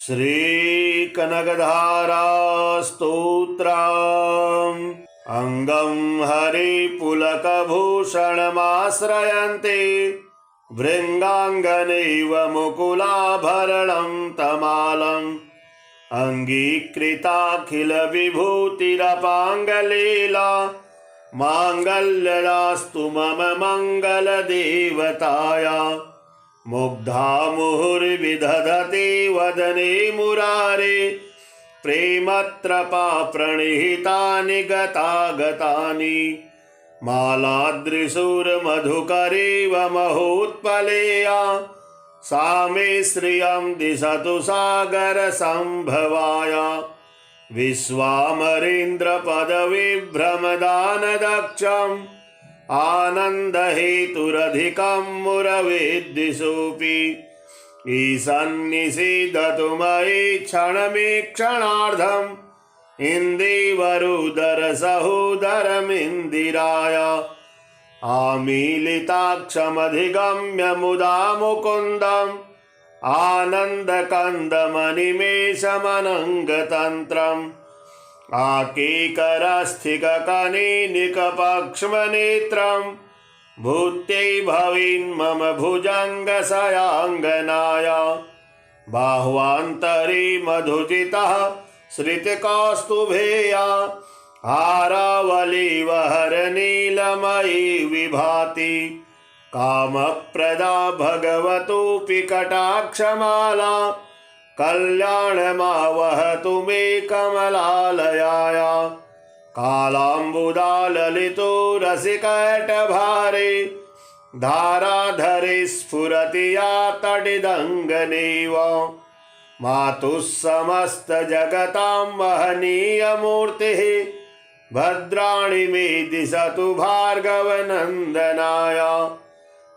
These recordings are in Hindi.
श्रीकनकधारा स्तोत्रम् अंगं हरिपुलकभूषणमाश्रयन्ते भृङ्गाङ्गनैव मुकुलाभरणं तमालम् अङ्गीकृताखिलविभूतिरपाङ्गलीला माङ्गल्यदास्तु मम मङ्गलदेवताया। मुग्धा मुहुर्विदधते वदने मुरारे प्रेमत्रपा प्रणिहितानि गतागतानि मालादृशूर्मधुकरेव महोत्पलेया सा मे श्रियं दिशतु सागरसम्भवाया। विश्वामरेन्द्रपदविभ्रमदानदक्षम् आनन्दहेतुरधिकं मुरवेद्दिशोऽपि ईशन्निषीदतु मयि क्षणमीक्षणार्धम् इन्दीवरुदरसहोदरमिन्दिराय। आमीलिताक्षमधिगम्य मुदा मुकुन्दम् आनन्दकन्दमनिमेषमनङ्गतन्त्रम् आकेकरस्थिककनिनिकपक्ष्मनेत्रं भूत्यै भवेन्मम भुजङ्गशयाङ्गनाय। बाह्वान्तरे मधुजितः श्रितकौस्तुभेया हारावलीव हरनीलमयी विभाति कामप्रदा भगवतोऽपि कटाक्षमाला कल्याणमावहतु मे कमलालयाया। कालाम्बुदाललितो रसिकटभारे धाराधरे स्फुरति या तडिदङ्गनेव मातुः समस्तजगतां महनीयमूर्तिः भद्राणि मे दिशतु भार्गवनन्दनाय।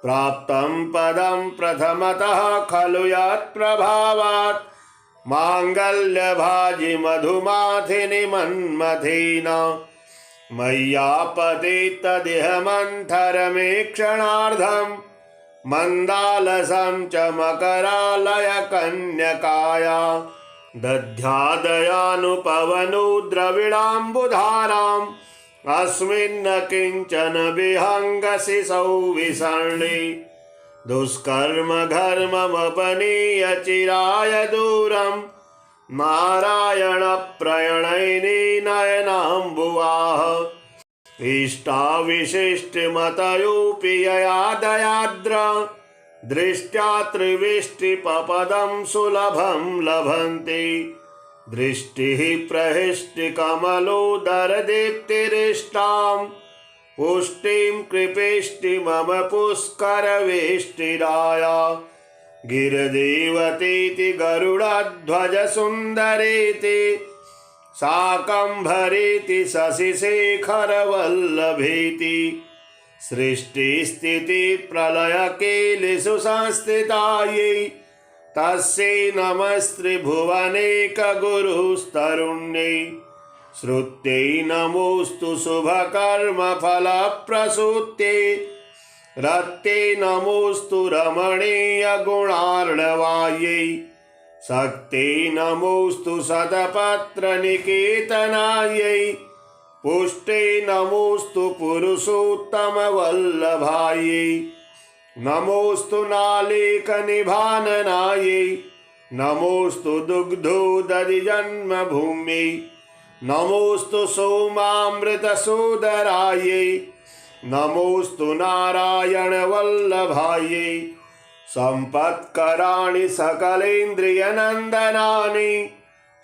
प्राप्तं पदं प्रथमतः खलु यत्प्रभावात् माङ्गल्यभाजि मधुमाथिनि मन्मथेन मय्यापते तदिह मन्थरमेक्षणार्धम् मन्दालसं च मकरालय कन्यकाया। दध्यादयानुपवनो द्रविडाम्बुधाराम् अस्मिन् किञ्चन विहङ्गशिशौ विसर्णे दुष्कर्म घर्ममपनीय चिराय दूरं नारायण प्रणयिनी नयनाम्बुवाः। इष्टाविशिष्टमतयोऽपि यया दयाद्र दृष्ट्या त्रिविष्टिपपदं सुलभं लभन्ते दृष्टिः प्रहृष्टिकमलोदरदीप्तिरिष्टां पुष्टिं कृपेष्टि मम पुष्करवेष्टिराय। गिरिदेवतेति गरुडध्वजसुन्दरेति शाकम्भरेति शशिशेखरवल्लभेति सृष्टिस्थितिप्रलयकेलिषु संस्थितायै तस्यै नमस्त्रिभुवनेकगुरुस्तरुण्यै। श्रुत्यै नमोऽस्तु शुभकर्मफलप्रसूत्यै रत्यै नमोऽस्तु रमणीयगुणार्णवायै। शक्त्यै नमोऽस्तु शतपत्रनिकेतनायै पुष्ट्यै नमोऽस्तु पुरुषोत्तमवल्लभायै। नमोऽस्तु नालेकनिभाननायै नमोऽस्तु दुग्धोदधिजन्मभूम्यै नमोऽस्तु सोमामृतसोदरायै नमोऽस्तु नारायणवल्लभायै। सम्पत्कराणि सकलेन्द्रियनन्दनानि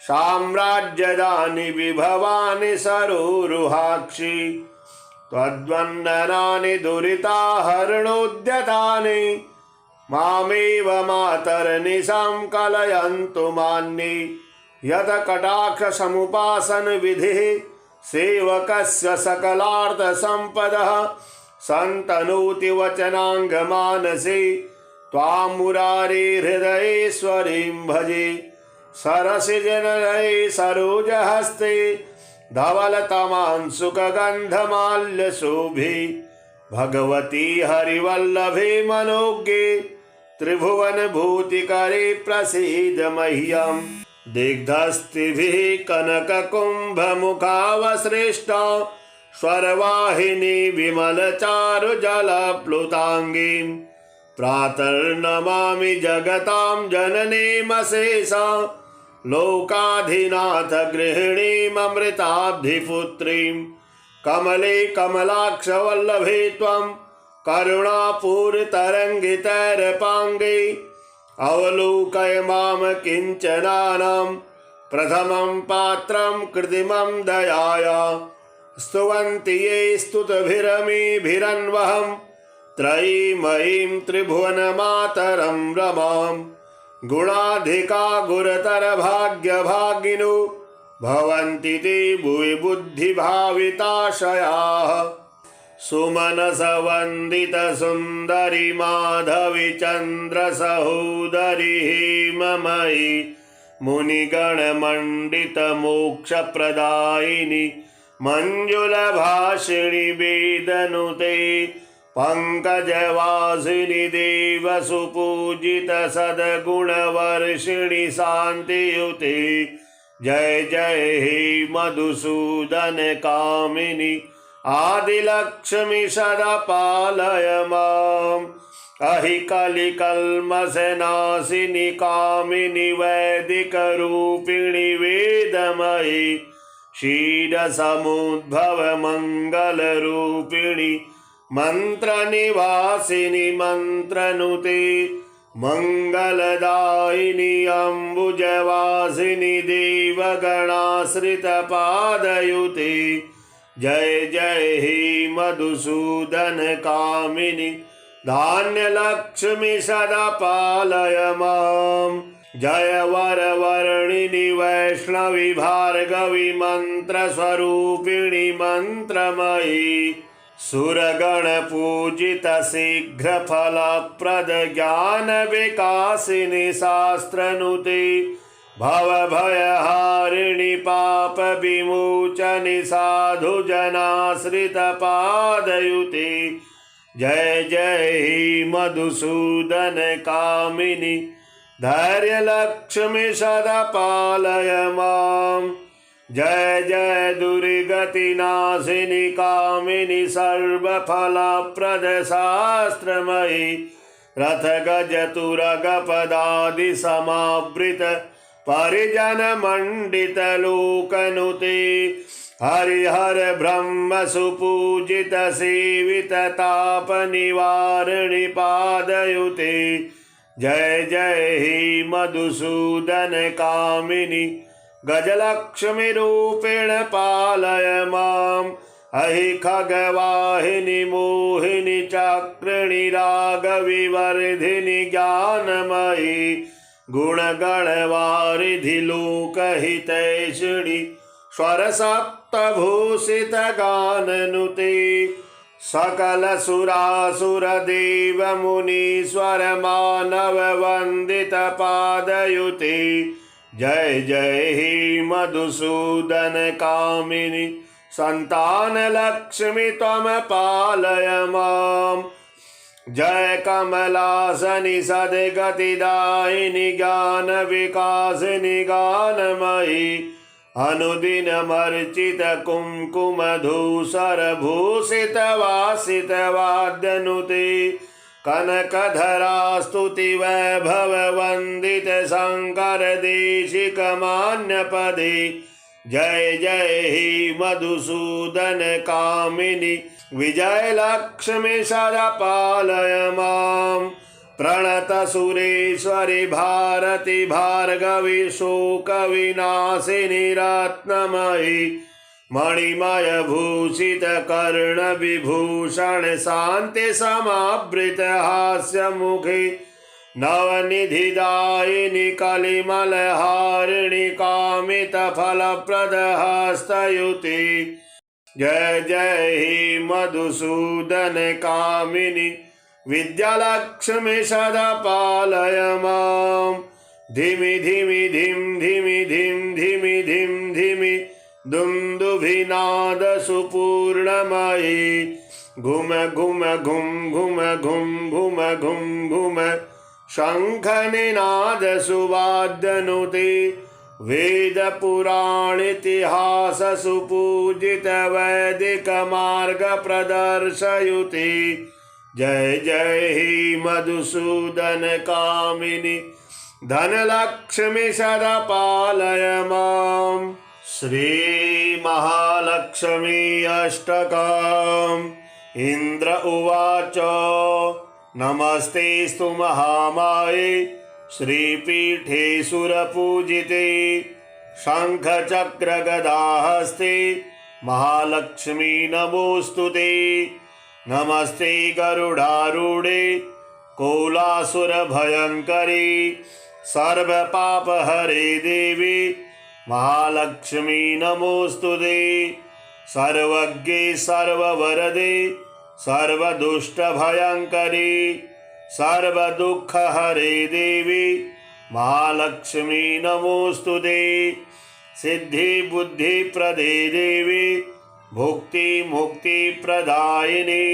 साम्राज्यदानि विभवानि सरोरुहाक्षि त्वद्वन्दनानि दुरिताहरणोद्यतानि मामेव मातर्निशां कलयन्तु मान्ये। यत कटाक्षसमुपासन विधिः सेवकस्य सकलार्थसम्पदः सन्तनोति वचनाङ्गमानसे त्वां मुरारे हृदयेश्वरीं भजे। सरसिजनलये सरोजहस्ते धवलतमांशुकगन्धमाल्यशोभे भगवती हरिवल्लभे मनोज्ञे त्रिभुवनभूतिकरे प्रसीद मह्यम् दिग्धस्तिभिः कनककुम्भमुखावसृष्टा स्वर्वाहिनी विमलचारुजलप्लुताङ्गीं प्रातर्नमामि जगतां जननीमशेषा लोकाधिनाथ गृहिणीममृताब्धिपुत्रीं कमले कमलाक्षवल्लभे त्वं करुणापूरतरङ्गितैरपाङ्गे अवलोकय माम किञ्चनानां प्रथमं पात्रं कृत्रिमं दयाया स्तुवन्ति ये स्तुतिभिरमीभिरन्वहं त्रयीमयीं त्रिभुवनमातरं रमां गुणाधिका गुरुतरभाग्यभागिनो भवन्ति ते भुवि बुद्धिभाविताशयाः सुमनसवन्दितसुन्दरि माधवी चन्द्रसहोदरि हेममयी मुनिगणमण्डितमोक्षप्रदायिनि मञ्जुलभाषिणि वेदनुते पङ्कजवासिनि देवसुपूजित सद्गुणवर्षिणि शान्तियुते जय जय हे मधुसूदन कामिनि आदिलक्ष्मी सदा पालय माम् अहि कलिकल्मषनाशिनि कामिनि वैदिकरूपिणि वेदमयि क्षीरसमुद्भव मङ्गलरूपिणि मन्त्रनिवासिनि मन्त्रनुते मङ्गलदायिनि अम्बुजवासिनि देवगणाश्रितपादयुते जय जय हे मधुसूदन कामिनि धान्यलक्ष्मी सदा पालय माम् जय वरवर्णिनि वैष्णवी भार्गवी मन्त्रस्वरूपिणि मन्त्रमयी सुरगणपूजित शीघ्रफलप्रद ज्ञानविकासिनि शास्त्रनुते भवभयहारिणि पापविमोचनि साधुजनाश्रितपादयुते जय जय हे मधुसूदन कामिनि धैर्यलक्ष्मी सदा पालय माम् जय जय दुर्गतिनाशिनि कामिनि सर्वफलप्रद शास्त्रमयि रथगजतुरगपदादि समावृत परिजनमण्डितलोकनुते हरिहर ब्रह्म सुपूजित सेवित तापनिवारिणि पादयुते जय जय हे मधुसूदन कामिनि गजलक्ष्मी रूपेण पालय माम् अहि खगवाहिनि मोहिनि चक्रिणि रागविवर्धिनि ज्ञानमयि गुणगणवारिधि लोकहितैषिणि स्वरसप्तभूषित गाननुते सकल सुरासुर देव मुनीश्वर मानव वंदित पादयुते जय जय हे मधुसूदन कामिनि संतान लक्ष्मी त्वं पालय माम् जय कमलासनि सद्गतिदायिनि ज्ञान विकासिनि गानमयि अनुदिनमर्चित कुंकुम धूसर भूषित वासित वाद्यनुते कनकधरा स्तुति वैभव वंदित शंकर देशिक मान्यपदे जय जय हे मधुसूदन कामिनि विजय लक्ष्मी सदा पालय माम् प्रणत सुरेश्वरि भारती भार्गवी शोक विनाशिनी रत्नमयी मणिमय भूषित कर्ण विभूषण शांति समावृत हास्य मुखे नवनिधिदायिनी कलिमलहारिणि कामित फलप्रद हस्तयुते जय जय हे मधुसूदन कामिनि विद्यालक्ष्मी सदा पालय माम् धिमि धिमि धिम धिमि धिम धिमि धिम धिमि दुन्दुभिनाद सुपूर्णमयी घुम घुम घुम घुम घुम घुम घुम घुम शङ्खनिनादसुवाद्यनुते वेदपुराणितिहाससुपूजितवैदिकमार्गप्रदर्शयुते जय जय हे मधुसूदन कामिनि धनलक्ष्मी सदा पालय माम्। श्री महालक्ष्मी अष्टकम्। इंद्र उवाच नमस्तेस्तु महामाये श्रीपीठे सुरपूजिते शङ्खचक्रगदाहस्ते महालक्ष्मी नमोऽस्तुते। नमस्ते गरुडारूढे कोलासुरभयङ्करी सर्वपापहरे देवी महालक्ष्मी नमोऽस्तुते। सर्वज्ञे सर्ववरदे सर्वदुष्टभयङ्करी सर्वदुःखहरे देवी महालक्ष्मी नमोऽस्तुते। सिद्धिबुद्धिप्रदे देवी भुक्तिमुक्तिप्रदायिनी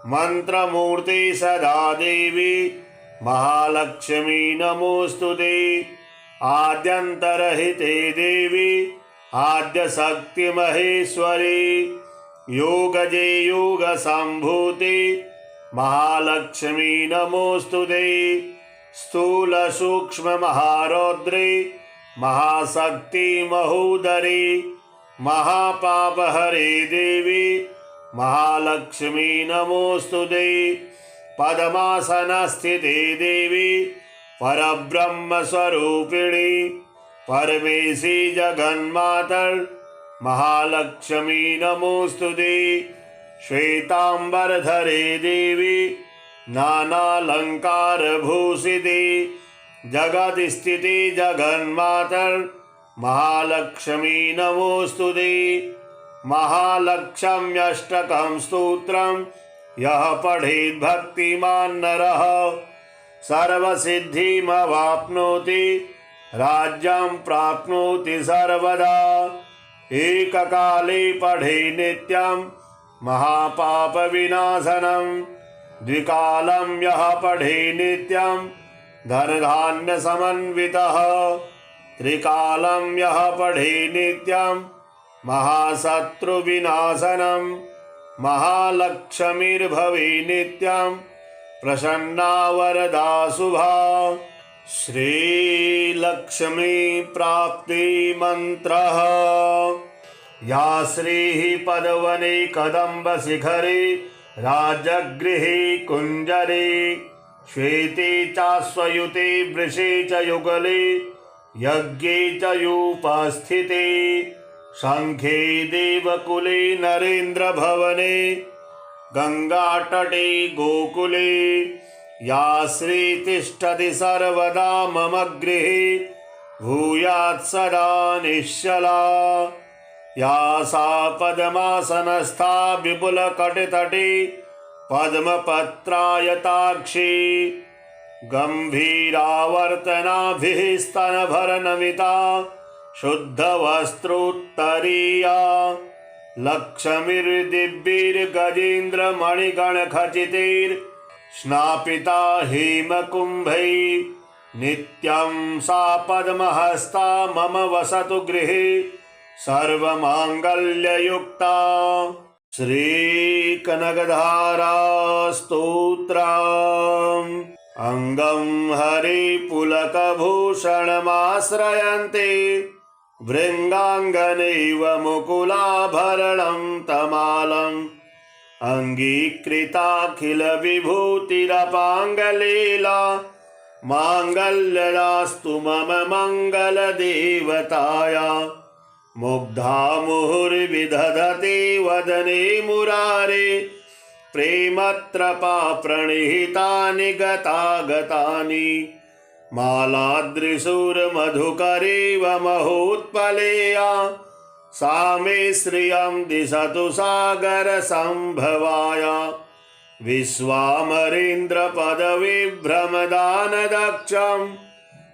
मंत्रमूर्ति सदा देवी महालक्ष्मी नमोऽस्तुते। आद्यन्तरहिते देवी आद्यशक्ति महेश्वरी योगजे योगसम्भूते महालक्ष्मी नमोऽस्तुते। स्थूल सूक्ष्म महारौद्रे महाशक्ति महोदरी महापापहरे देवी महालक्ष्मी नमोऽस्तुते। पद्मासनस्थिते देवी परब्रह्मस्वरूपिणी परमेशी जगन्मातर महालक्ष्मी नमोऽस्तुते। श्वेतांबरधरे देवी नानालंकारभूषिते जगदस्थिते जगन्मातर महालक्ष्मी नमोऽस्तुते। महालक्ष्म्यष्टकं स्तोत्रं यः पठेत् भक्तिमान् नरः सर्वसिद्धिमवाप्नोति राज्यं प्राप्नोति सर्वदा। एककाले पठे नित्यं महापापविनाशनं द्विकालं यः पठे नित्यं धनधान्यसमन्वितः त्रिकालं यः पठे नित्यं महाशत्रुविनाशनं महालक्ष्मीर्भवे नित्यं प्रसन्ना वरदा शुभा। श्रीलक्ष्मी प्राप्ति मंत्रः। या श्रीः पदवने कदम्ब शिखरे राजगृहे कुञ्जरे श्वेते चाश्वयुते वृषे च युगले यज्ञे च यूपस्थिते शंखे देवकुले नरेन्द्र भवने गंगातटे गोकुले या श्री तिष्ठति सर्वदा मम गृहे भूयात् सदा निश्चला। या सा पद्मासनस्था विपुलकटितटे पद्मपत्रायताक्षी गंभीरावर्तनाभिः स्तनभरनमिता शुद्धवस्त्रोत्तरीया लक्ष्मीर्दिव्यैर्गजेन्द्रमणिगणखचितैर्स्नापिता हेमकुम्भैः नित्यं सा पद्महस्ता मम वसतु गृहे सर्वमाङ्गल्ययुक्ता। श्रीकनकधारा स्तोत्रम्। अंगं हरे पुलकभूषणमाश्रयन्ते भृङ्गाङ्गनैव मुकुलाभरणं तमालम् अङ्गीकृताखिलविभूतिरपाङ्गलीला माङ्गल्यदास्तु मम मङ्गलदेवताया। मुग्धा मुहुर्विदधते वदने मुरारे प्रेमत्रपा प्रणिहितानि गतागतानि मालादृशूर्मधुकरेव महोत्पलेया सा मे श्रियं दिशतु सागरसम्भवाया। विश्वामरेन्द्रपदविभ्रमदानदक्षम्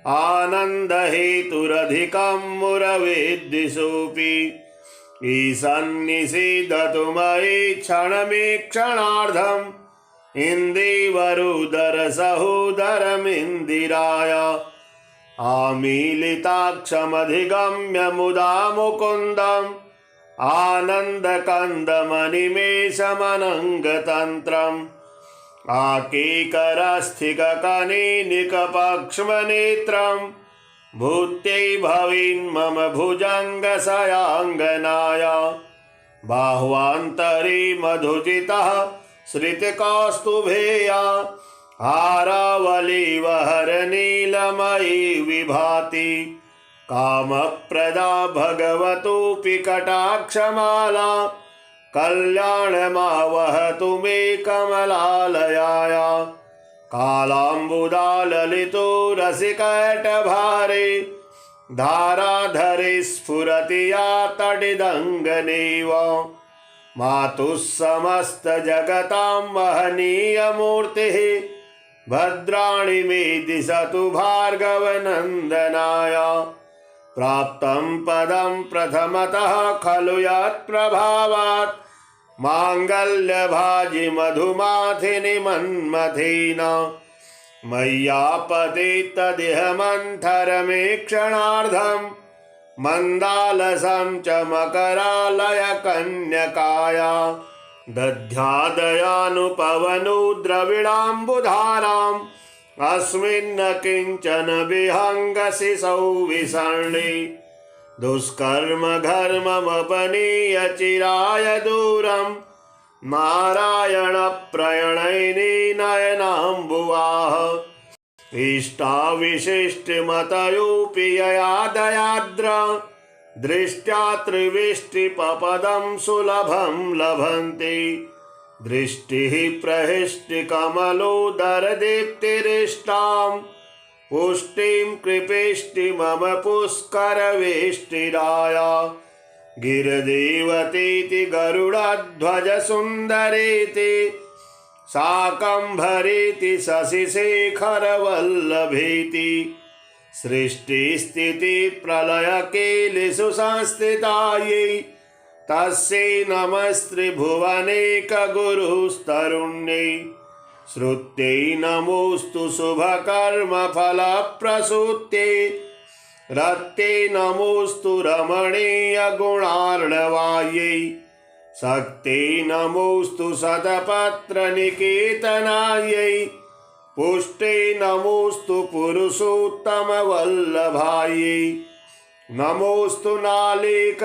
आनन्दहेतुरधिकं मुरवेद्दिशोऽपि ईशन्निषीदतु मयि क्षणमीक्षणार्धम् इन्दीवरुदर सहोदरमिन्दिराय आमीलिताक्षमधिगम्य मुदा मुकुन्दम् आनन्दकन्दमनिमेषमनङ्गतन्त्रम् आकीकरस्थिककनिनिकपक्ष्मनेत्रम् भूत्यै भवेन्मम भुजङ्गशयाङ्गनाय बाह्वान्तरे मधुजितः श्रितकौस्तुभेया हारावलीवहरनीलमयी विभाति कामप्रदा भगवतोऽपि कटाक्षमाला कल्याणमावहतु मे कमलालयाय कालाम्बुदाललितो रसिकटभारे धाराधरे स्फुरति या तडिदङ्गनेव मातुः समस्तजगतां महनीयमूर्तिः भद्राणि मे दिशतु भार्गवनन्दनाय प्राप्तं पदं प्रथमतः खलु यत्प्रभावात् माङ्गल्यभाजि मधुमाथिनि मन्मथेन मय्यापते तदिह मन्थरमेक्षणार्धं मन्दालसं च मकरालय कन्यकाया दध्यादयानुपवनो द्रविडाम्बुधाराम् अस्मिन् किञ्चन विहङ्गशिशौ विसर्णे दुष्कर्म घर्ममपनीय चिराय दूरं नारायण प्रणयिनी नयनाम्बुवाः इष्टाविशिष्टमतयोऽपि ययादयाद्र दृष्ट्या त्रिविष्टिपपदं सुलभं लभन्ति दृष्टिः प्रहृष्टिकमलोदरदीप्तिरिष्टां पुष्टिं कृपेष्टि मम पुष्करवेष्टिराय गिरिदेवतीति गरुडध्वजसुन्दरीति शाकम्भरीति शशिशेखरवल्लभीति सृष्टिस्थितिप्रलयकेलिषु संस्थितायै तस्यै नमस्त्रिभुवनेकगुरुस्तरुण्यै श्रुत्यै नमोऽस्तु शुभकर्मफलप्रसूत्यै रत्यै नमोऽस्तु रमणीयगुणार्णवायै शक्त्यै नमोऽस्तु शतपत्रनिकेतनायै पुष्टै नमोऽस्तु पुरुषोत्तमवल्लभायै नमोऽस्तु नालेकनिभाननायै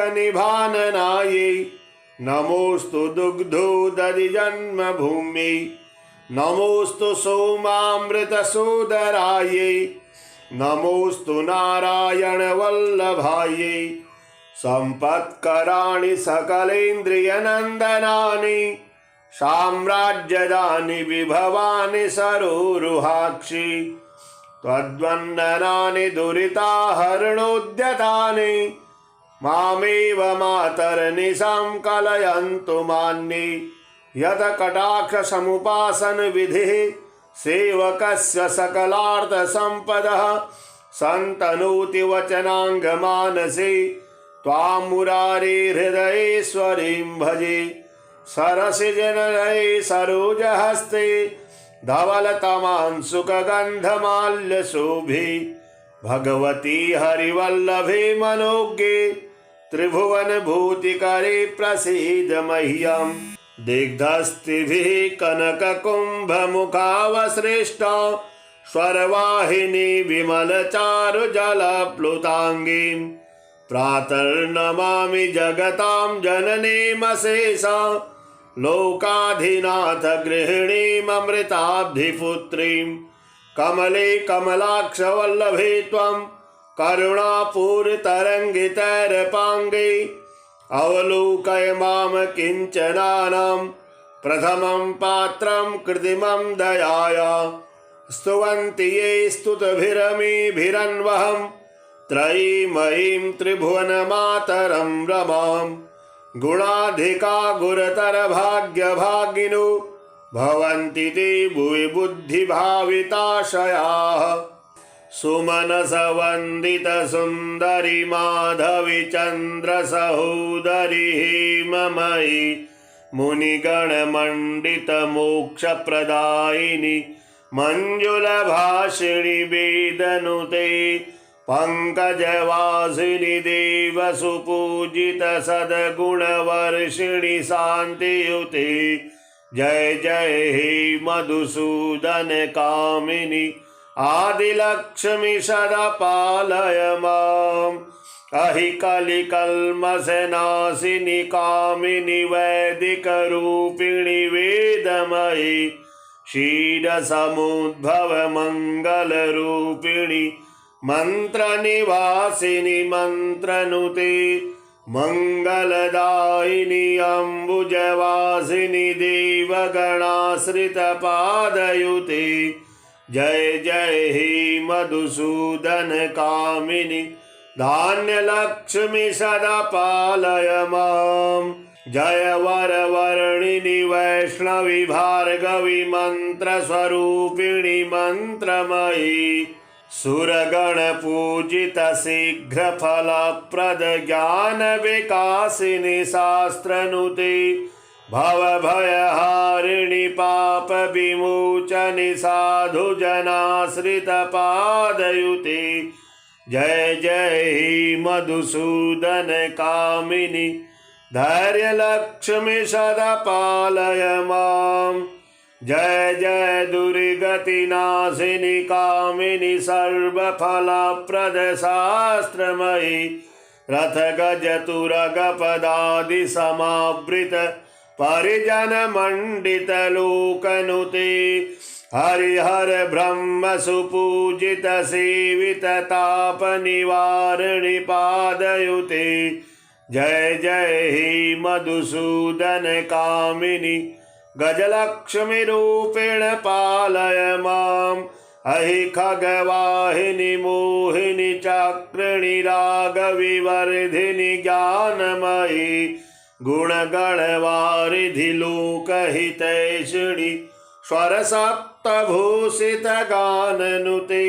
नमोऽस्तु दुग्धोदधिजन्मभूम्यै नमोऽस्तु सोमामृतसोदरायै नमोऽस्तु नारायणवल्लभायै सम्पत्कराणि सकलेन्द्रियनन्दनानि साम्राज्यदानि विभवानि सरोरुहाक्षि त्वद्वन्दनानि दुरिताहरणोद्यतानि मामेव मातर्निशां कलयन्तु मान्ये यत कटाक्षसमुपासन विधिः सेवकस्य सकलार्थसम्पदः सन्तनोति वचनाङ्गमानसे त्वां मुरारे हृदयेश्वरीं भजे सरसिजनलये सरोजहस्ते धवलतमांशुकगन्धमाल्यशोभे भगवती हरिवल्लभे मनोज्ञे त्रिभुवनभूतिकरे प्रसीद मह्यम् दिग्धस्तिभिः कनककुम्भमुखावसृष्टा स्वरवाहिनी विमलचारुजलप्लुताङ्गीं प्रातर्नमामि जगतां जननीमशेषा लोकाधिनाथ गृहिणीममृताब्धिपुत्रीं कमले कमलाक्षवल्लभे त्वं करुणापूरतरङ्गितैरपाङ्गे अवलोकय माम किञ्चनानां प्रथमं पात्रं कृत्रिमं दयाया स्तुवन्ति ये स्तुतिभिरमीभिरन्वहं त्रयीमयीं त्रिभुवनमातरं रमां गुणाधिका गुरुतरभाग्यभागिनो भवन्ति ते भुवि बुद्धिभाविताशयाः सुमनसवन्दितसुन्दरि माधवी चन्द्रसहोदरी हेममयी मुनिगणमण्डितमोक्षप्रदायिनि मञ्जुलभाषिणि वेदनुते पङ्कजवासिनि देवसुपूजित सद्गुणवर्षिणि शान्तियुते जय जय हे मधुसूदन कामिनि आदिलक्ष्मी सदा पालय माम् अहि कलिकल्मषनाशिनि कामिनि वैदिकरूपिणि वेदमयि क्षीरसमुद्भव मङ्गलरूपिणि मन्त्रनिवासिनि मन्त्रनुते मङ्गलदायिनि अम्बुजवासिनि देवगणाश्रितपादयुते जय जय हे मधुसूदन कामिनि धान्यलक्ष्मी सदा पालय माम् जय वरवर्णिनि वैष्णवी भार्गवी मन्त्रस्वरूपिणि मन्त्रमयी सुरगणपूजित शीघ्रफलप्रद ज्ञानविकासिनि शास्त्रनुते भवभयहारिणि पापविमोचनि साधुजनाश्रितपादयुते जय जय हे मधुसूदन कामिनि धैर्यलक्ष्मी सदा पालय माम् जय जय दुर्गतिनाशिनि कामिनि सर्वफलप्रद शास्त्रमयि रथगजतुरगपदादि समावृत परिजनमण्डितलोकनुते हरिहर ब्रह्म सुपूजित सेवित तापनिवारिणि पादयुते जय जय हे मधुसूदन कामिनि गजलक्ष्मी रूपेण पालय माम् अहि खगवाहिनि मोहिनि चक्रिणि रागविवर्धिनि ज्ञानमयि गुणगणवारिधि लोकहितैषिणि स्वरसप्तभूषित गाननुते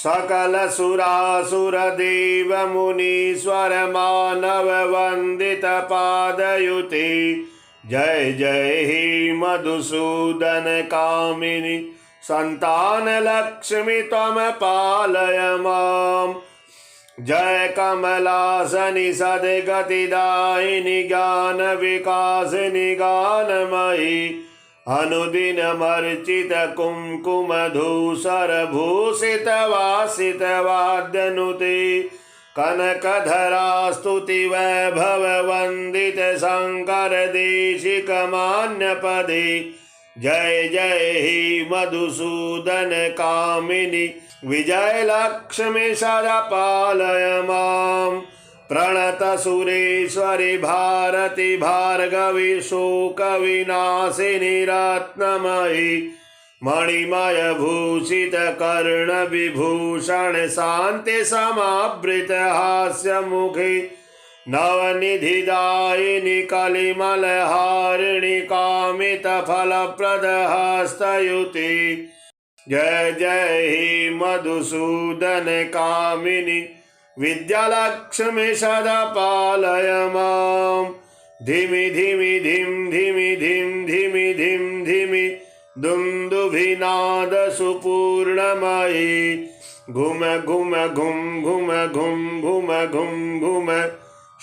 सकल सुरासुर देव मुनीश्वर मानव वंदित पादयुते जय जय हे मधुसूदन कामिनि संतान लक्ष्मी त्वं पालय माम् जय कमलासनि सद्गतिदायिनि ज्ञान विकासिनि गानमयि अनुदिनमर्चित कुङ्कुमधूसर भूषित वासित वाद्यनुते कनकधरा स्तुति वैभव वंदित शंकर देशिक मान्यपदे जय जय हे मधुसूदन कामिनि विजय लक्ष्मी सदा पालय माम् प्रणत सुरेश्वरि भारती भार्गवी शोक विनाशिनी रत्नमयी मणिमय भूषित कर्ण विभूषण शांति समावृत हास्य मुखी नवनिधिदायिनी कलिमलहारिणि कामित फलप्रद हस्तयुते जय जय हे मधुसूदन कामिनि विद्यालक्ष्मी सदा पालय माम् धिमि धिमि धिम धिमि धिम धिमि धिम धिमि दुन्दुभिनाद सुपूर्णमयी घुम घुम घुम घुम घुम घुम घुम घुम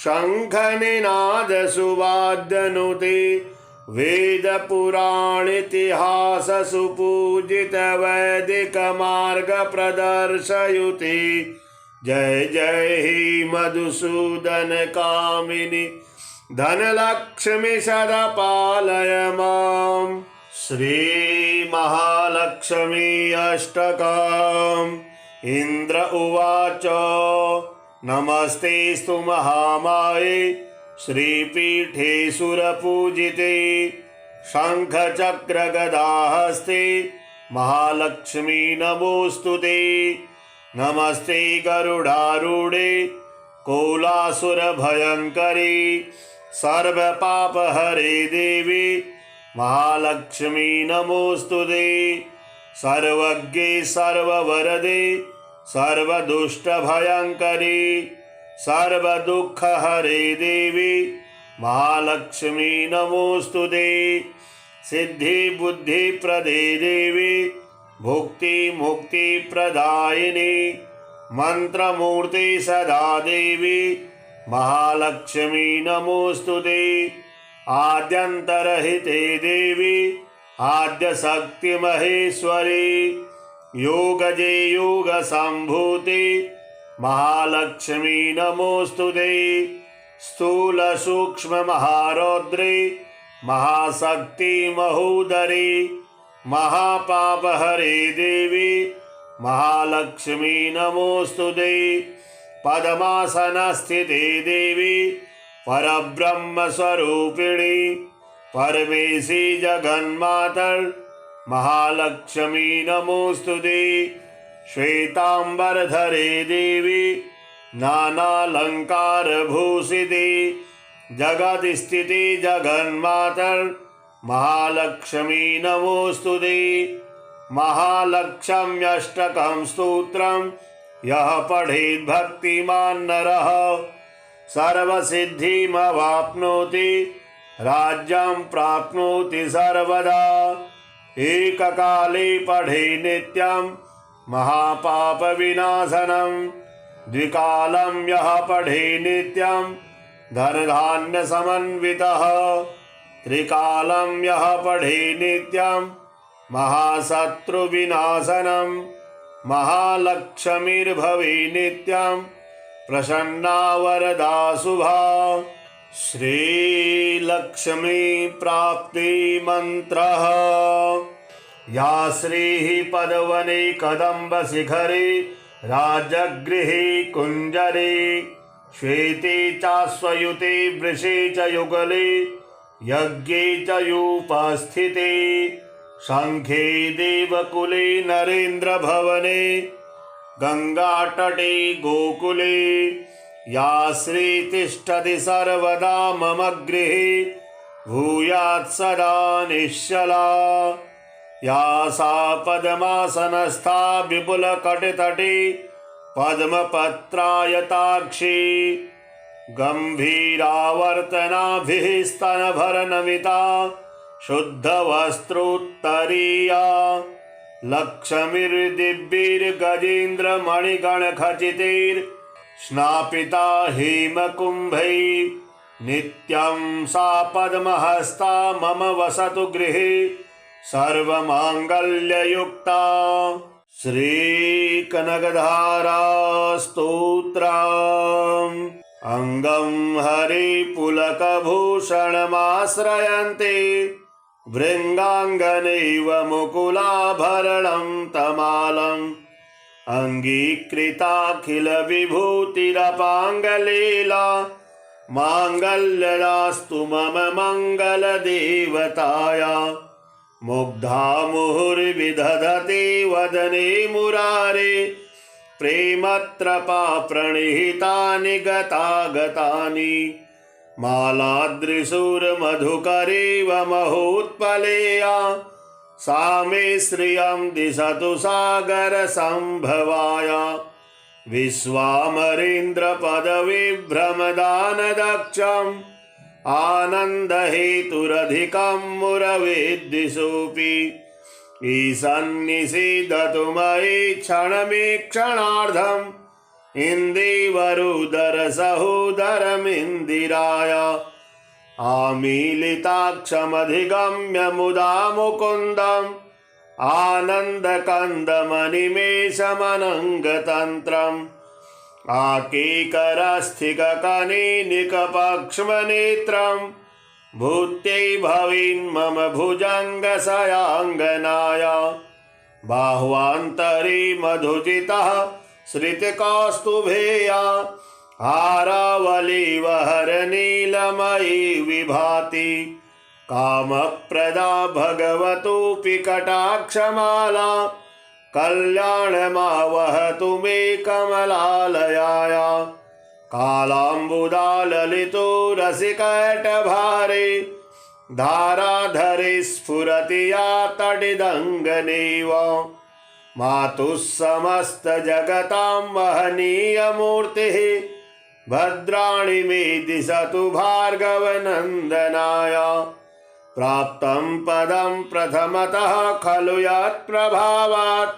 शंखनिनाद सुवाद्यनुते वेद पुराण इतिहास सुपूजित वैदिक मार्ग प्रदर्शयुते जय जय हे मधुसूदन कामिनि धनलक्ष्मी सदा पालय माम् श्री महालक्ष्मी अष्टकम् इंद्र उवाच नमस्तेस्तु महामाये श्रीपीठे सुरपूजिते शंखचक्र गदाहस्ते महालक्ष्मी नमोस्तुते नमस्ते गरुडारूढे कोलासुर भयंकरी सर्वपापहरे देवी महालक्ष्मी नमोस्तुते सर्वज्ञे सर्ववरदे सर्वदुष्टभयंकरी सर्वदुःखहरे देवी महालक्ष्मी नमोस्तुते। सिद्धि बुद्धि प्रदे देवी भुक्ति मुक्ति प्रदायिनी मंत्रमूर्ति सदा देवी महालक्ष्मी नमोस्तुते। आद्यंतरहिते देवी आद्य शक्ति महेश्वरी योगजे योग संभूते महालक्ष्मी नमोस्तुते। स्थूल सूक्ष्म महारौद्रे महाशक्ति महोदरी महापाप हरे देवी महालक्ष्मी नमोस्तुते। पद्मासन स्थिते देवी परब्रह्म स्वरूपिणी परमेशी जगन्मातर महालक्ष्मी नमोस्तुते। श्वेतांबरधरे देवी नानालंकार भूषिते जगत स्थिति जगन्मातर महालक्ष्मी नमोस्तुते। महालक्ष्म्यष्टकं स्तोत्रम् यः पठेत् भक्तिमान् नरः सर्वसिद्धिमवाप्नोति राज्यं प्राप्नोति सर्वदा। एककाले पठे नित्यं महापापविनाशनं द्विकालं यः पठे नित्यं धनधान्यसमन्वितः त्रिकालं यः पठे नित्यं महाशत्रुविनाशनं महालक्ष्मीर्भवे नित्यं प्रसन्ना वरदा शुभा। श्रीलक्ष्मी प्राप्ति मंत्रः। या श्रीः पदवने कदम्ब शिखरे राजगृहे कुञ्जरे श्वेते चाश्वयुते वृषे च युगले यज्ञे च यूपस्थिते शंखे देवकुले नरेन्द्र भवने गंगातटे गोकुले या श्री तिष्ठति सर्वदा मम गृहे भूयात् सदा निश्चला। या सा पद्मासनस्था विपुलकटितटे पद्मपत्रायताक्षी गंभीरावर्तनाभिः स्तनभरनमिता शुद्धवस्त्रोत्तरीया लक्ष्मीर्दिव्यैर्गजेन्द्रमणिगणखचितैर्स्नापिता हेमकुम्भैः नित्यं सा पद्महस्ता मम वसतु गृहे सर्वमांगल्ययुक्ता। श्रीकनकधारा स्तोत्रम्। अंगं हरिपुलकभूषणमाश्रयन्ते भृङ्गाङ्गनैव मुकुलाभरणं तमालम् अङ्गीकृताखिलविभूतिरपाङ्गलीला माङ्गल्यदास्तु मम मङ्गलदेवताया। मुग्धा मुहुर्विदधते वदने मुरारे प्रेमत्रपा प्रणिहितानि गतागतानि मालादृशूर्मधुकरेव महोत्पलेया सा मे श्रियं दिशतु सागरसम्भवाया। विश्वामरेन्द्रपदविभ्रमदानदक्षम् आनन्दहेतुरधिकं मुरवेद्दिशोऽपि ईशन्निषीदतु मयि क्षणमीक्षणार्धम् इन्दीवरुदरसहोदरमिन्दिराय। आमीलिताक्षमधिगम्य मुदा मुकुन्दम् आनन्दकन्दमनिमेषमनङ्गतन्त्रम् आकेकरस्थिककनिनिकपक्ष्मनेत्रम् भूत्यै भवेन्मम भुजङ्गशयाङ्गनाय। बाह्वान्तरे मधुजितः श्रितकौस्तुभेया हारावलीवहरनीलमयी विभाति कामप्रदा भगवतोऽपि कटाक्षमाला कल्याणमावहतु मे कमलालयाया। कालाम्बुदाललितो रसिकटभारे धाराधरे स्फुरति या तटिदङ्गनेव मातुः समस्तजगतां महनीयमूर्तिः भद्राणि मे दिशतु भार्गवनन्दनाय। प्राप्तं पदं प्रथमतः खलु यत्प्रभावात्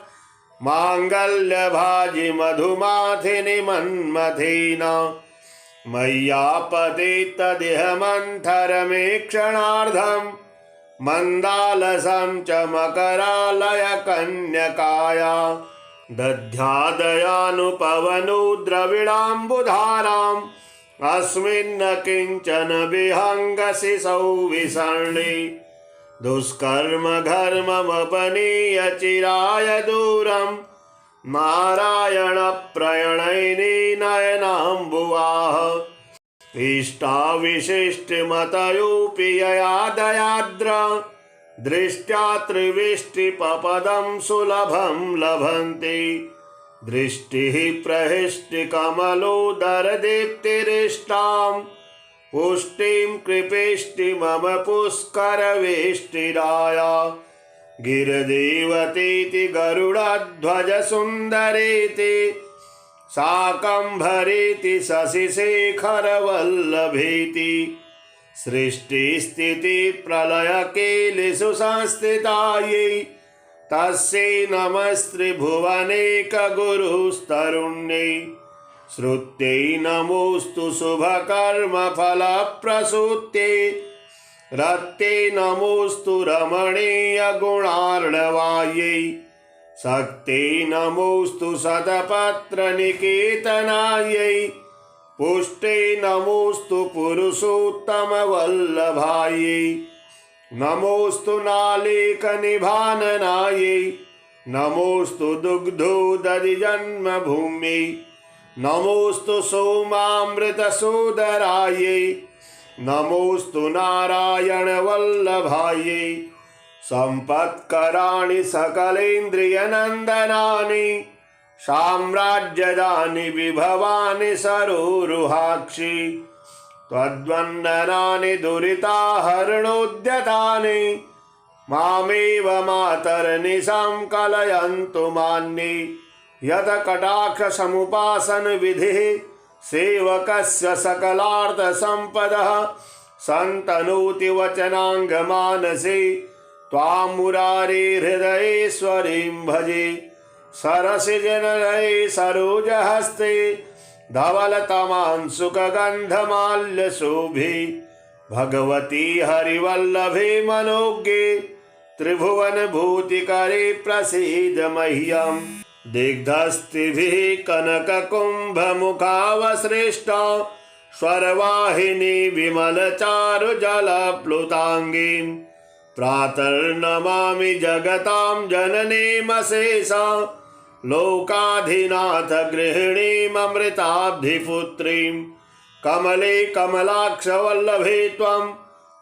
माङ्गल्यभाजि मधुमाथिनि मन्मथेन। मय्यापतितदिह मन्थरमेक्षणार्धं मन्दालसं च मकरालय कन्यकाया। दध्यादयानुपवनो द्रविडाम्बुधाराम् अस्मिन् किञ्चन विहङ्गशिशौ विसर्णे। दुष्कर्म घर्ममपनीय चिराय दूरम् नारायण प्रणयिनी नयनाम्बुवाः। इष्टाविशिष्टमतयोऽपि यया दयाद्र दृष्ट्या त्रिविष्टिपपदं सुलभं लभन्ते। दृष्टिः प्रहृष्टिकमलोदरदीप्तिरिष्टां पुष्टिं कृपेष्टि मम पुष्करवेष्टिराया। गिरदेवतीति गरुडध्वजसुन्दरीति शाकम्भरीति शशिशेखरवल्लभीति। सृष्टिस्थितिप्रलयकेलिषु संस्थितायै तस्यै नमस्त्रिभुवनैकगुरुस्तरुण्यै। श्रुत्यै नमोऽस्तु शुभकर्मफलप्रसूत्यै। रत्यै नमोऽस्तु रमणीयगुणार्णवायै। शक्त्यै नमोऽस्तु शतपत्रनिकेतनायै। पुष्टै नमोऽस्तु पुरुषोत्तमवल्लभायै। नमोऽस्तु नालेकनिभाननायै। नमोऽस्तु दुग्धोदधिजन्मभूम्यै। नमोऽस्तु सोमामृतसोदरायै। नमोऽस्तु नारायणवल्लभायै। सम्पत्कराणि सकलेन्द्रियनन्दनानि साम्राज्यदानि विभवानि सरोरुहाक्षि। त्वद्वन्दनानि दुरिताहरणोद्यतानि मामेव मातर्निशां कलयन्तु मान्ये। यत् कटाक्षसमुपासनविधिः सेवकस्य सकलार्थसम्पदः सन्तनोति वचनाङ्गमानसे। त्वां मुरारिहृदयेश्वरीं भजे सरसिजनलये सरोजहस्ते। धवलतमांशुकगन्धमाल्यशोभे भगवती हरिवल्लभे मनोज्ञे। त्रिभुवनभूतिकरे प्रसीद मह्यम्। दिग्धस्तिभिः कनककुम्भमुखावसृष्टा स्वरवाहिनी विमलचारुजलप्लुताङ्गीम्। प्रातर्नमामि जगतां जननीमशेषा लोकाधिनाथ गृहिणीममृताब्धिपुत्रीं। कमले कमलाक्षवल्लभे त्वं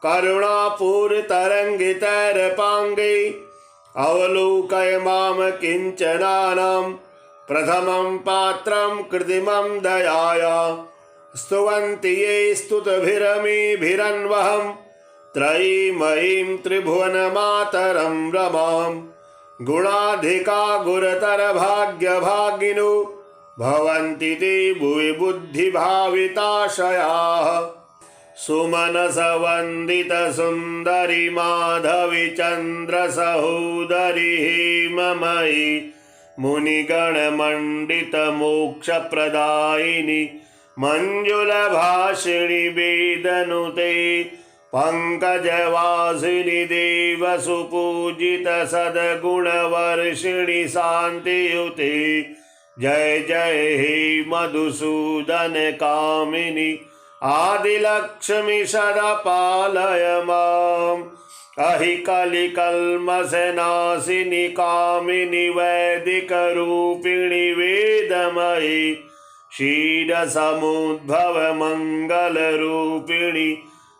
करुणापूरतरङ्गितैरपाङ्गे। अवलोकय मां किञ्चनानां प्रथमं पात्रं कृत्रिमं दयाया। स्तुवन्ति ये स्तुतिभिरमीभिरन्वहम् त्रयीमयीं त्रिभुवनमातरं रमां। गुणाधिका गुरुतरभाग्यभागिनो भवन्ति ते भुवि बुद्धिभाविताशयाः। सुमनसवन्दितसुन्दरि माधवी चन्द्रसहोदरि हेममयी मुनिगणमण्डितमोक्षप्रदायिनि मञ्जुलभाषिणि वेदनुते। पंकजवासिनि देवसुपूजित सद्गुणवर्षिणि शान्तियुते। जय जय हे मधुसूदन कामिनि आदिलक्ष्मी सदा पालय माम्। अहि कलिकल्मषनाशिनि कामिनि वैदिकरूपिणि वेदमयि क्षीरसमुद्भव मङ्गलरूपिणि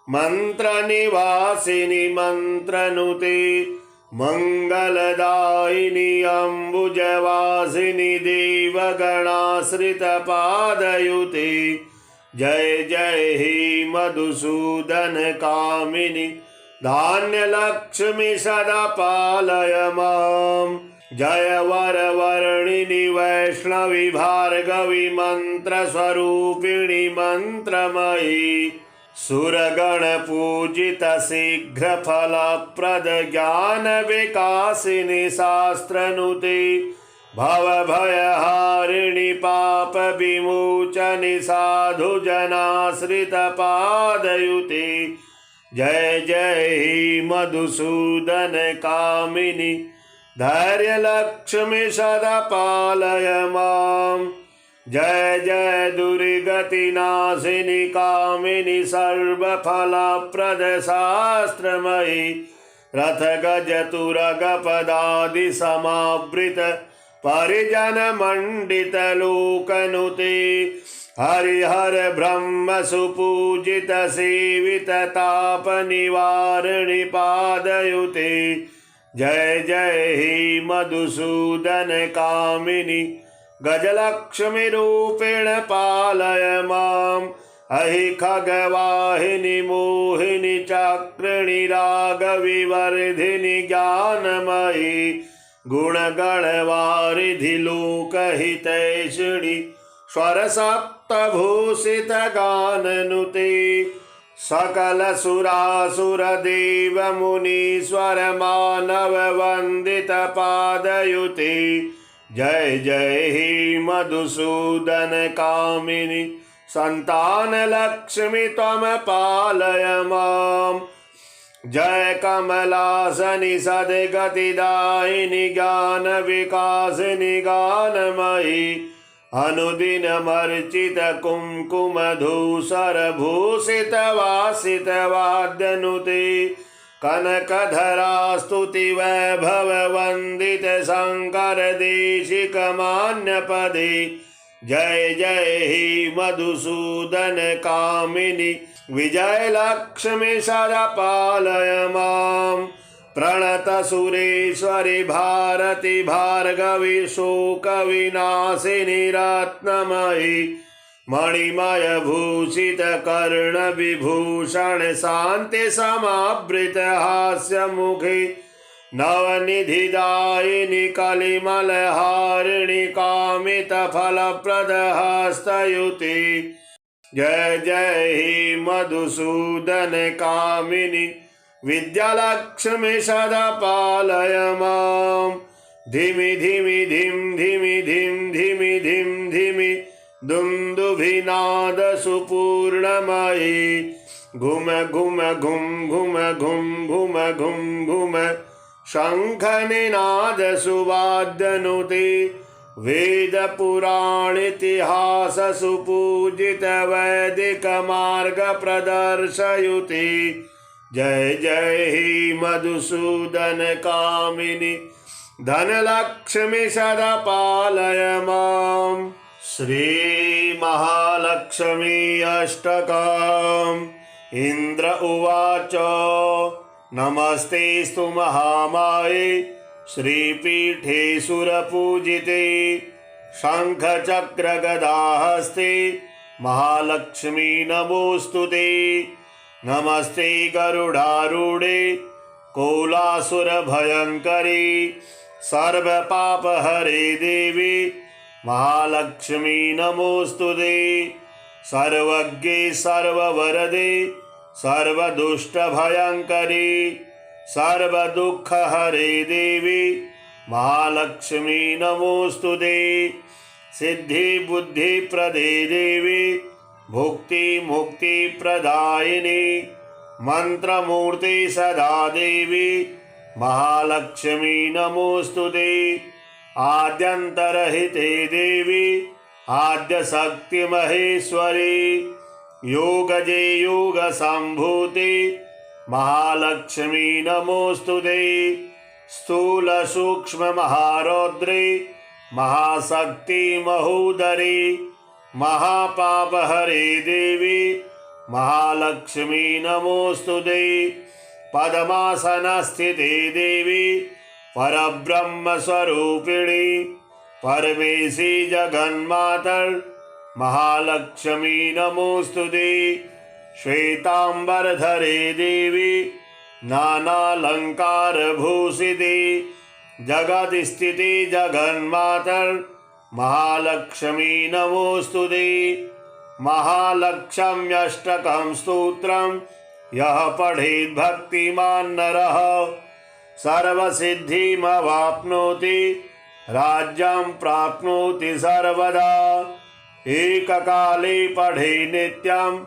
मंत्रनिवासिनि मंत्रनुते। मंगलदायिनि अम्बुजवासिनि देवगणाश्रितपादयुते। जय जय हे मधुसूदन कामिनि धान्यलक्ष्मी सदा पालय माम्। जय वर वर्णिनि वैष्णवी भार्गवी मंत्र स्वरूपिणी मंत्रमयी सुरगण पूजित शीघ्र फलप्रद ज्ञान विकासिनी शास्त्रनुते भव भयहारिणि पाप विमोचनि साधु जनाश्रित पादयुते जय जय हे मधुसूदन कामिनी धैर्य लक्ष्मी सदा पालय माम् जय जय दुर्गति नाशिनी कामिनी सर्वफलप्रद शास्त्रमयी रथ गज तुरग पदादि समावृत परिजन मंडित लोकनुते हरिहर ब्रह्म सुपूजित सेवित ताप निवारिणि पादयुते जय जय हे मधुसूदन कामिनी गजलक्ष्मी रूपेण पालय माम् अहि खगवाहिनी मोहिनी चक्रिणी रागविवर्धिनी ज्ञानमयी गुणगणवारिधि लोकहितैषिणी स्वरसप्तभूषित गाननुते सकल सुरासुर देव मुनीश्वर मानव वंदित पादयुते जय जय हे मधुसूदन कामिनी संतान लक्ष्मी त्वम पालय माम् जय कमलासनि सद्गतिदायिनि ज्ञान विकासिनि गानमयी अनुदिनमर्चित कुंकुम धूसर भूषित वासित वाद्यनुते कनकधरा स्तुति वैभव वंदित शंकर देशिक मान्य पदे जय जय हे मधुसूदन कामिनी विजय लक्ष्मी सदा पालय माम् प्रणत सुरेश्वरी भारती भार्गवी शोक विनाशिनी रत्नमयी मणिमय भूषित कर्ण विभूषण शांति समावृत हास्य मुखी नवनिधिदायिनी कलिमल हारिणी कामित फलप्रद हस्तयुते जय जय हे मधुसूदन कामिनी विद्यालक्ष्मी सदा पालय माम् धिमि धिमि धिम धिमि धिम धिमि धिम धिमि दुन्दुभिनाद सुपूर्णमयी घुम घुम घुम घुम घुम घुम घुम घुम शंख निनाद सुवाद्यनुते वेद पुराण इतिहास सुपूजित वैदिक मार्ग प्रदर्शयुते जय जय हे मधुसूदन कामिनी धनलक्ष्मी सदा पालय माम् श्री महालक्ष्मी अष्टकम् इंद्र उवाच नमस्तेस्तु महामाये श्रीपीठे सुरपूजिते शंखचक्र गदाहस्ते महालक्ष्मी नमोस्तुते नमस्ते गरुडारूढे कोलासुर भयंकरी सर्वपापहरे देवी महालक्ष्मी नमोस्तुते सर्वज्ञे सर्ववरदे सर्वदुष्टभयंकरी सर्वदुःखहरे देवी महालक्ष्मी नमोस्तुते सिद्धिबुद्धिप्रदे देवी भुक्ति मुक्ति प्रदायिनी मंत्रमूर्ति सदा देवी महालक्ष्मी नमोस्तुते आद्यंतरहिते देवी आद्य शक्ति महेश्वरी योगजे योग संभूति महालक्ष्मी नमोस्तुते स्थूल सूक्ष्म महारौद्रे महाशक्ति महोदरी महापाप हरे देवी महालक्ष्मी नमोस्तुते पद्मासन स्थिते देवी परब्रह्म स्वरूपिणी परमेशी जगन्मातर महालक्ष्मी नमोस्तुते श्वेतांबरधरे देवी नानालंकार भूषिते जगति स्थिति जगन्मातर महालक्ष्मी नमोस्तुते। महालक्ष्म्यष्टकं स्तोत्रम् यः पठेत् भक्तिमान् नरः सर्वसिद्धिमवाप्नोति राज्यं प्राप्नोति सर्वदा। एककाले पठे नित्यं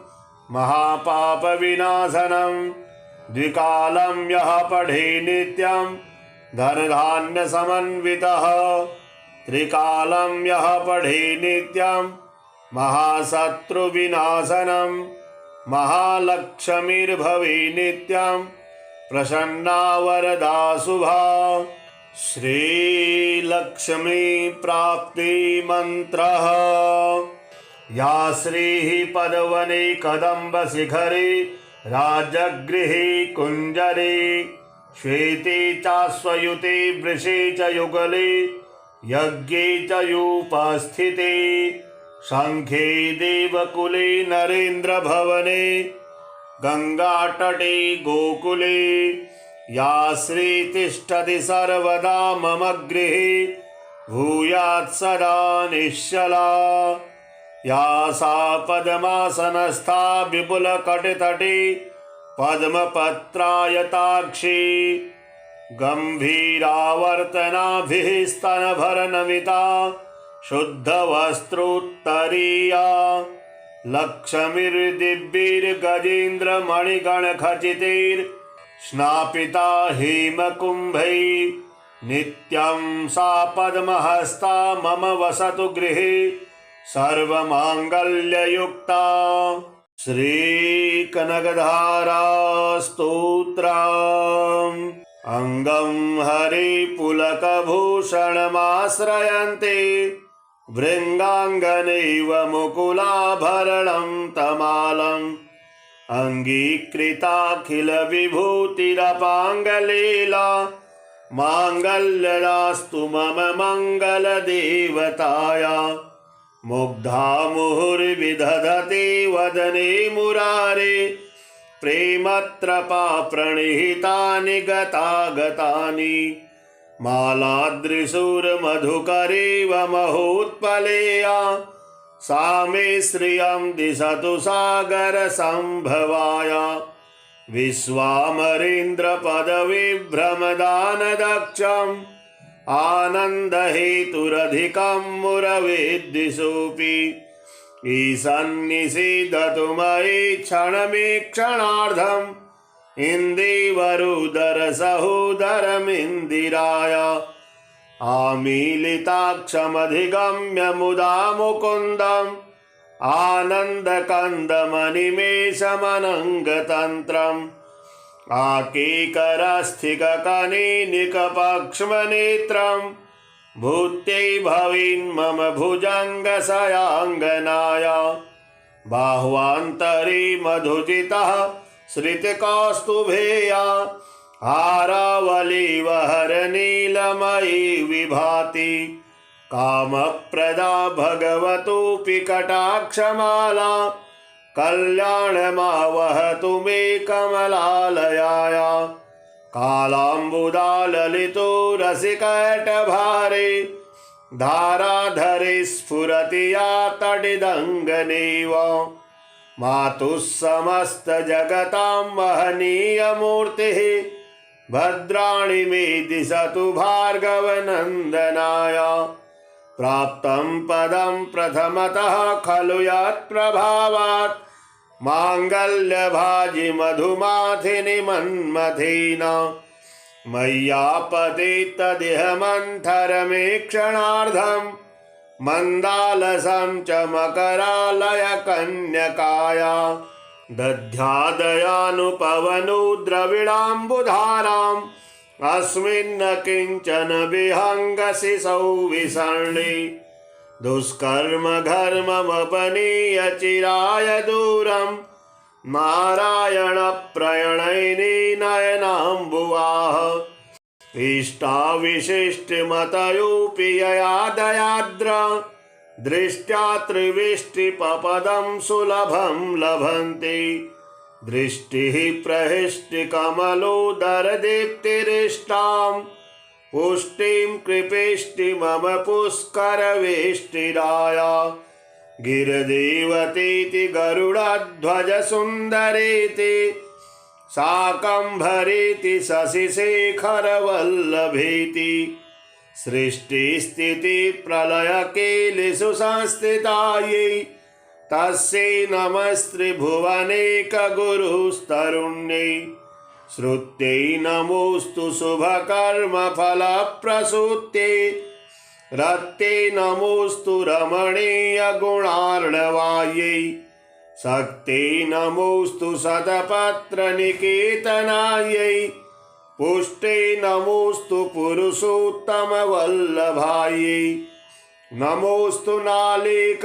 महापापविनाशनं द्विकालं यः पठे नित्यं धनधान्यसमन्वितः त्रिकालं यः पठे नित्यं महाशत्रुविनाशनं महालक्ष्मीर्भवे नित्यं प्रसन्ना वरदा शुभा। श्रीलक्ष्मी प्राप्ति मंत्रः। या श्रीः पदवने कदम्ब शिखरे राजगृहे कुञ्जरे श्वेते चाश्वयुते वृषे च युगले यज्ञे च उपस्थिते शङ्खे देवकुले नरेन्द्र भवने गंगातटे गोकुले या श्री तिष्ठति सर्वदा मम गृहे भूयात् सदा निश्चला। या सा पद्मासनस्था विपुलकटितटे पद्मपत्रायताक्षी गम्भीरावर्तनाभिः स्तनभरनमिता शुद्धवस्त्रोत्तरीया लक्ष्मीर्दिव्यैर्गजेन्द्रमणिगणखचितैर्स्नापिता हेमकुम्भैः नित्यं सा पद्महस्ता मम वसतु गृहे सर्वमाङ्गल्ययुक्ता। श्रीकनकधारा स्तोत्रम्। अंगं हरिपुलकभूषणमाश्रयन्ते भृङ्गाङ्गनैव मुकुलाभरणं तमालम् अङ्गीकृताखिलविभूतिरपाङ्गलीला माङ्गल्यदास्तु मम मङ्गलदेवताया। मुग्धा मुहुर्विदधते वदने मुरारे प्रेमत्रपा प्रणिहितानि गतागतानि मालादृशूर्मधुकरेव महोत्पलेया सा मे श्रियं दिशतु सागरसम्भवाया। विश्वामरेन्द्रपदविभ्रमदानदक्षम् आनन्दहेतुरधिकं मुरवेद्दिशोऽपि ईशन्निषीदतु मयि क्षणमीक्षणार्धम् इन्दीवरुदरसहोदरमिन्दिराय। आमीलिताक्षमधिगम्य मुदा मुकुन्दम् आनन्दकन्दमनिमेषमनङ्गतन्त्रम् आकेकरस्थिककनिनिकपक्ष्मनेत्रम् भूत्यै भवेन्मम भुजङ्गशयाङ्गनाय। बाह्वान्तरे मधुजितः श्रितकौस्तुभेया हारावलीवहरनीलमयी विभाति कामप्रदा भगवतोऽपि कटाक्षमाला कल्याणमावहतु मे कमलालयाया। कालाम्बुदाललितो रसिकटभारे धाराधरे स्फुरति या तडिदङ्गनेव मातुः समस्तजगतां महनीयमूर्तिः भद्राणि मे दिशतु भार्गवनन्दनाय। प्राप्तं पदं प्रथमतः खलु यत्प्रभावात् माङ्गल्यभाजि मधुमाथिनि मन्मथेन मय्यापते तदिह मन्थरमेक्षणार्धम् मन्दालसं च मकरालय कन्यकाया। दध्यादयानुपवनो द्रविडाम्बुधाराम् अस्मिन् किञ्चन विहङ्गशिशौ विसर्णे दुष्कर्म घर्ममपनीय चिराय दूरम् नारायण प्रणयिनी नयनाम्बुवाः। इष्टाविशिष्टमतयोऽपि यया दयाद्र दृष्ट्या त्रिविष्टिपपदं सुलभं लभन्ते दृष्टिः प्रहिष्टिकमलोदरदीप्तिरिष्टां पुष्टिं कृपेष्टि मम पुष्करवेष्टिराय गिरदेवतीति गरुडध्वज सुन्दरेति शाकम्भरेति शशिशेखरवल्लभेति सृष्टिस्थितिप्रलयकेलिषु संस्थितायै तस्यै नमस्त्रिभुवनेकगुरुस्तरुण्यै श्रुत्यै नमोऽस्तु शुभकर्मफलप्रसूत्यै रत्यै नमोऽस्तु रमणीयगुणार्णवायै शक्त्यै नमोऽस्तु शतपत्रनिकेतनायै पुष्टै नमोऽस्तु पुरुषोत्तमवल्लभायै नमोऽस्तु नालेकनिभाननायै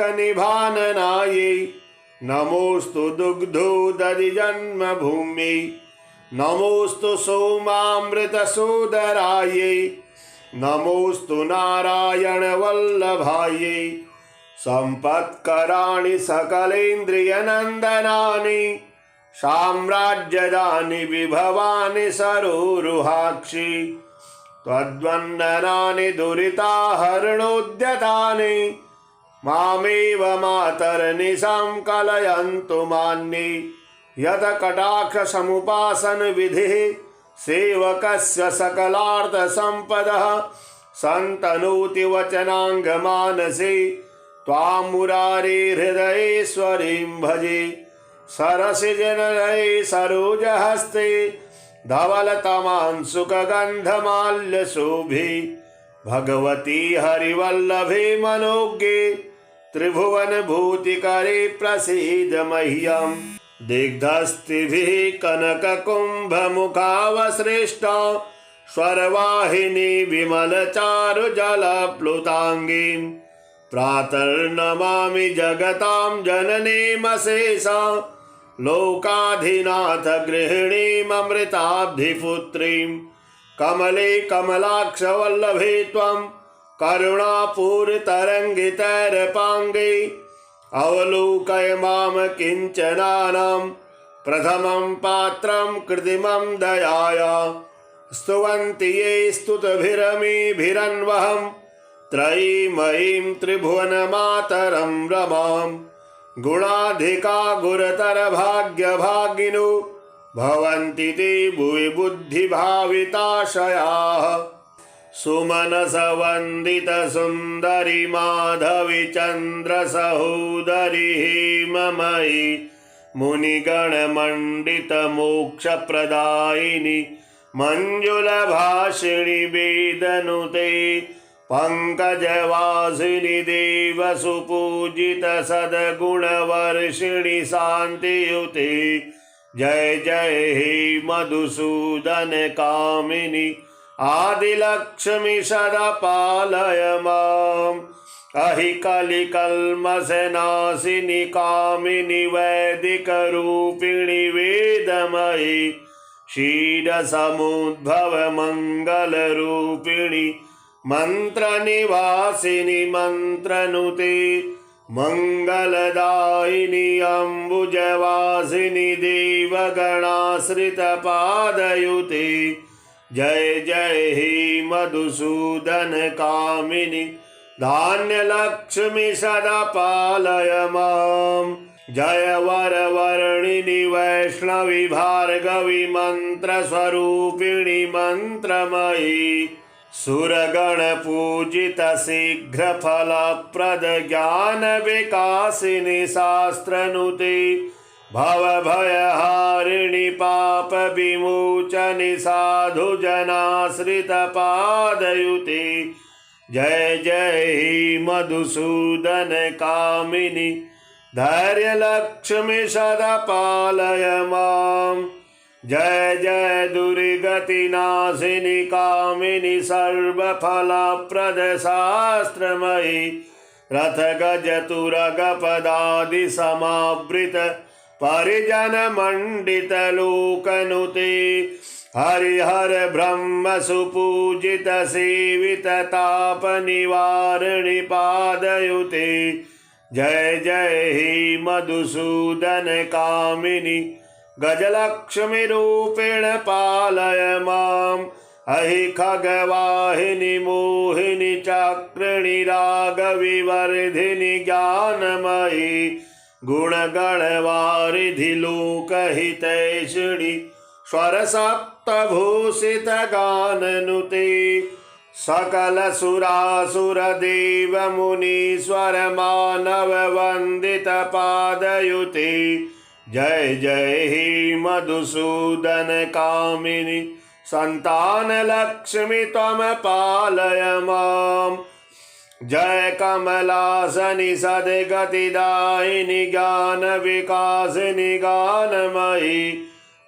नमोऽस्तु दुग्धोदधिजन्मभूम्यै नमोऽस्तु सोमामृतसोदरायै नमोऽस्तु नारायणवल्लभायै सम्पत्कराणि सकलेन्द्रियनन्दनानि साम्राज्यदानि विभवानि सरोरुहाक्षि त्वद्वन्दनानि दुरिताहरणोद्यतानि मामेव मातर्निशां कलयन्तु मान्ये यत्कटाक्षसमुपासनविधिः सेवकस्य सकलार्थसम्पदः सन्तनोति वचनाङ्गमानसे त्वां मुरारे हृदयेश्वरीं भजे सरसिजनलये सरोजहस्ते धवलतमांशुकगन्धमाल्यशोभे भगवती हरिवल्लभे मनोज्ञे त्रिभुवनभूतिकरे प्रसीद मह्यम् दिग्धस्तिभिः कनककुम्भमुखावसृष्टा स्वरवाहिनी विमलचारुजलप्लुताङ्गीं प्रातर्नमामि जगतां जननीमशेषा लोकाधिनाथ गृहिणीममृताब्धिपुत्रीं कमले कमलाक्षवल्लभे त्वं करुणापूरतरङ्गितैरपाङ्गे अवलोकय माम किञ्चनानां प्रथमं पात्रं कृत्रिमं दयाया स्तुवन्ति ये स्तुतिभिरमीभिरन्वहं त्रयीमयीं त्रिभुवनमातरं रमां गुणाधिका गुरुतरभाग्यभागिनो भवन्ति ते भुवि बुद्धिभाविताशयाः सुमनसवन्दितसुन्दरि माधवी चन्द्रसहोदरि हेममयि मुनिगणमण्डितमोक्षप्रदायिनि मञ्जुलभाषिणि वेदनुते पंकजवासिनि देवसुपूजित सद्गुणवर्षिणि शान्तियुते जय जय हे मधुसूदन कामिनि आदिलक्ष्मी सदा पालय माम् अहि कलिकल्मषनाशिनि कामिनि वैदिकरूपिणि वेदमयि क्षीरसमुद्भव मङ्गलरूपिणि मन्त्रनिवासिनि मन्त्रनुते मङ्गलदायिनि अम्बुजवासिनि देवगणाश्रितपादयुते जय जय हे मधुसूदन कामिनि धान्यलक्ष्मी सदा पालय माम् जय वरवर्णिनि वैष्णवी भार्गवी मन्त्रस्वरूपिणि मन्त्रमयी सुरगण पूजित शीघ्र फलप्रद ज्ञान विकासिनि शास्त्रनुते भवभयहारिणि पाप विमोचनि साधु जनाश्रित पादयुते जय जय हे मधुसूदन कामिनि धैर्यलक्ष्मी सदा पालय माम् जय जय दुर्गतिनाशिनि कामिनि सर्वफलप्रद शास्त्रमयि रथ गज तुरग पदादि समावृत परिजन मंडित लोकनुते हरिहर ब्रह्म सुपूजित सेवित ताप निवारणि पादयुते जय जय हे मधुसूदन कामिनि गजलक्ष्मी रूपेण पालय माम् अहि खगवाहिनी मोहिनी चक्रिणी रागविवर्धिनी ज्ञानमयी गुणगणवारिधि लोकहितैषिणी स्वरसप्तभूषित गाननुते सकल सुरासुर देव मुनीश्वर मानव वंदित पादयुते जय जय हे मधुसूदन कामिनी संतान लक्ष्मी त्वम पालय माम् जय कमलासनि सद्गतिदायिनि ज्ञान विकासिनि गानमयी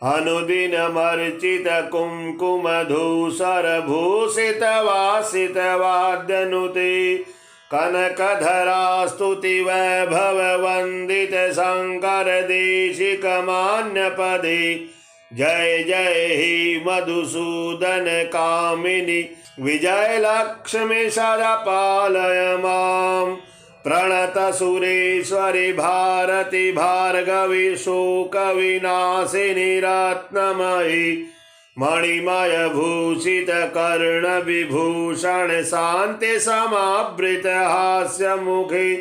अनुदिनमर्चित कुंकुम धूसर भूषित वासित वाद्यनुते कनकधरा स्तुति वैभव वंदित शंकर देशिक मान्य पदे जय जय हे मधुसूदन कामिनी विजय लक्ष्मी सदा पालय माम् प्रणत सुरेश्वरी भारती भार्गवी शोक विनाशिनी रत्नमयी मणिमय भूषित कर्ण विभूषण शांति समावृत हास्य मुखी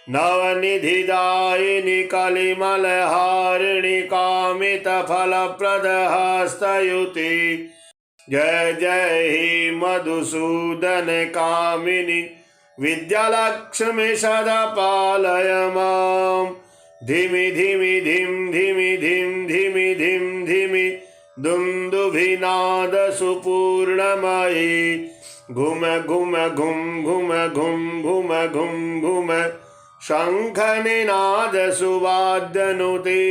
नवनिधिदायिनी कलिमल हारिणी कामित फलप्रद हस्तयुति जय जय हे मधुसूदन कामिनी विद्यालक्ष्मी सदा पालय माम् धिमि धिमि धिम धिमि धिम धिमि धिम धिमि दुन्दुभिनाद सुपूर्णमयी घुम घुम घुम घुम घुम घुम घुम घुम शंख निनाद सुवाद्यनुते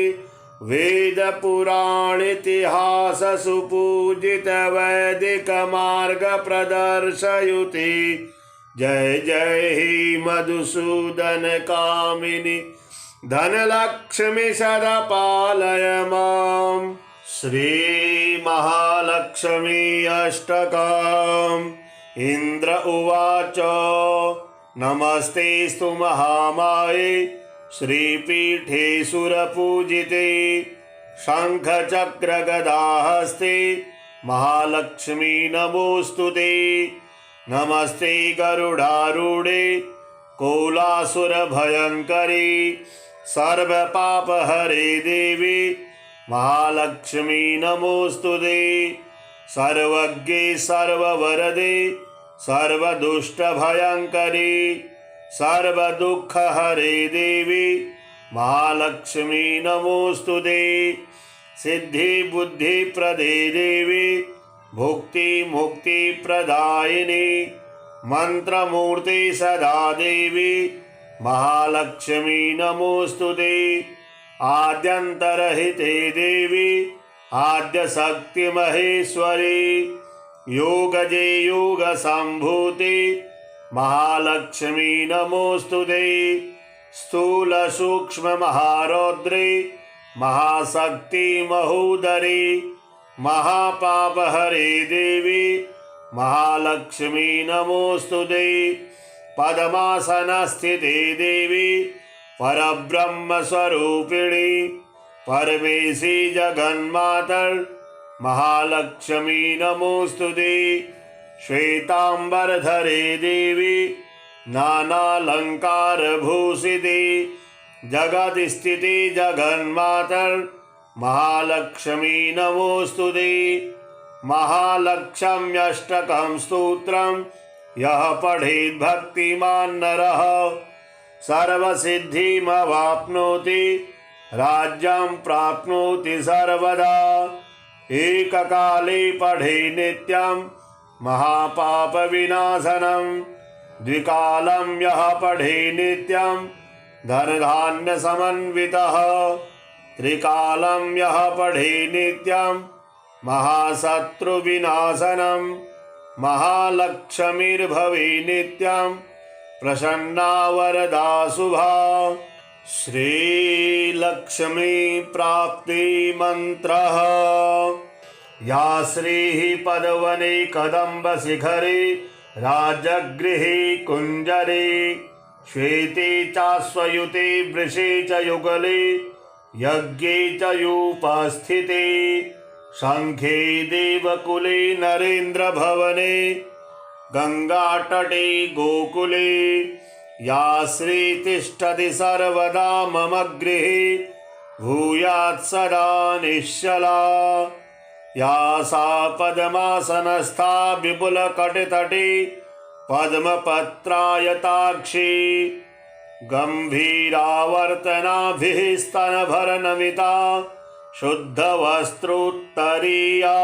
वेद पुराण इतिहास सुपूजित वैदिक मार्ग प्रदर्शयुते जय जय हे मधुसूदन कामिनी धनलक्ष्मी सदा पालय माम् श्री महालक्ष्मी अष्टकम् इंद्र उवाच नमस्तेस्तु महामाये श्रीपीठे सुरपूजिते शंखचक्र गदाहस्ते महालक्ष्मी नमोस्तुते नमस्ते गरुडारूढे कोलासुर भयंकरी सर्वपापहरे देवी महालक्ष्मी नमोस्तुते सर्वज्ञे सर्ववरदे सर्वदुष्टभयंकरी सर्वदुःखहरे देवी महालक्ष्मी नमोस्तुते सिद्धिबुद्धिप्रदे देवी भुक्तिमुक्तिप्रदायिनी मंत्रमूर्ति सदा देवी महालक्ष्मी नमोस्तुते आद्यंतरहिते देवी आद्यशक्ति महेश्वरी योगजे योग संभूति महालक्ष्मी नमोस्तुते स्थूल सूक्ष्म महारौद्री महाशक्ति महोदरी महापापहरे देवी महालक्ष्मी नमोस्तुते पद्मासनस्थिते देवी परब्रह्म स्वरूपिणी परमेशी जगन्मातर महालक्ष्मी नमोस्तुते श्वेतांबरधरे देवी नानालंकार भूषिते जगदस्थिते जगन्मातर महालक्ष्मी नमोस्तुते महालक्ष्म्यष्टकं स्तोत्रं यः पठेत् भक्तिमान् नरः सर्वसिद्धिमवाप्नोति राज्यं प्राप्नोति सर्वदा एककाले पठे नित्यं महापापविनाशनं द्विकालं यः पठे नित्यं धनधान्यसमन्वितः त्रिकालं यः पठे नित्यं महाशत्रुविनाशनं महालक्ष्मीर्भवे नित्यं प्रसन्ना वरदा शुभा श्रीलक्ष्मी प्राप्ति मंत्रः या श्रीः पदवने कदम्ब शिखरे राजगृहे कुंजरे श्वेते चाश्वयुते वृषे च युगले यज्ञे च योपस्थिते शङ्खे देवकुले नरेन्द्रभवने गङ्गातटे गोकुले या श्री तिष्ठति सर्वदा मम गृहे भूयात् सदा निश्चला। या सा पद्मासनस्था विपुलकटितटे पद्मपत्रायताक्षी गम्भीरावर्तनाभिः स्तनभरनमिता शुद्धवस्त्रोत्तरीया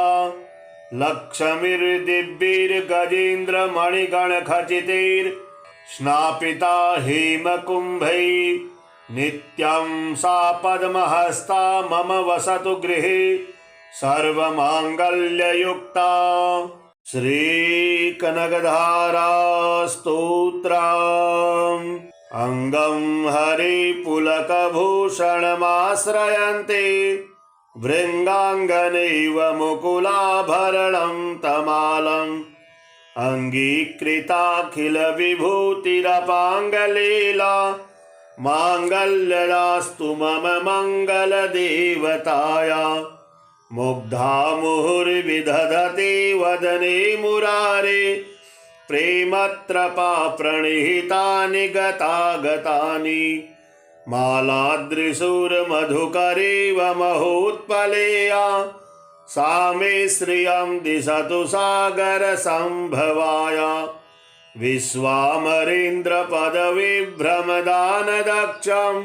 लक्ष्मीर्दिव्यैर्गजेन्द्रमणिगणखचितैर्स्नापिता हेमकुम्भैः नित्यं सा पद्महस्ता मम वसतु गृहे सर्वमाङ्गल्ययुक्ता। श्रीकनकधारा स्तोत्रम्। अंगं हरिपुलकभूषणमाश्रयन्ते भृङ्गाङ्गनैव मुकुलाभरणं तमालम् अङ्गीकृताखिलविभूतिरपाङ्गलीला माङ्गल्यदास्तु मम मङ्गलदेवताया। मुग्धा मुहुर्विदधते वदने मुरारे प्रेमत्रपा प्रणिहितानि गतागतानि मालादृशूर्मधुकरेव महोत्पलेया सा मे श्रियं दिशतु सागरसम्भवाया। विश्वामरेन्द्रपदविभ्रमदानदक्षम्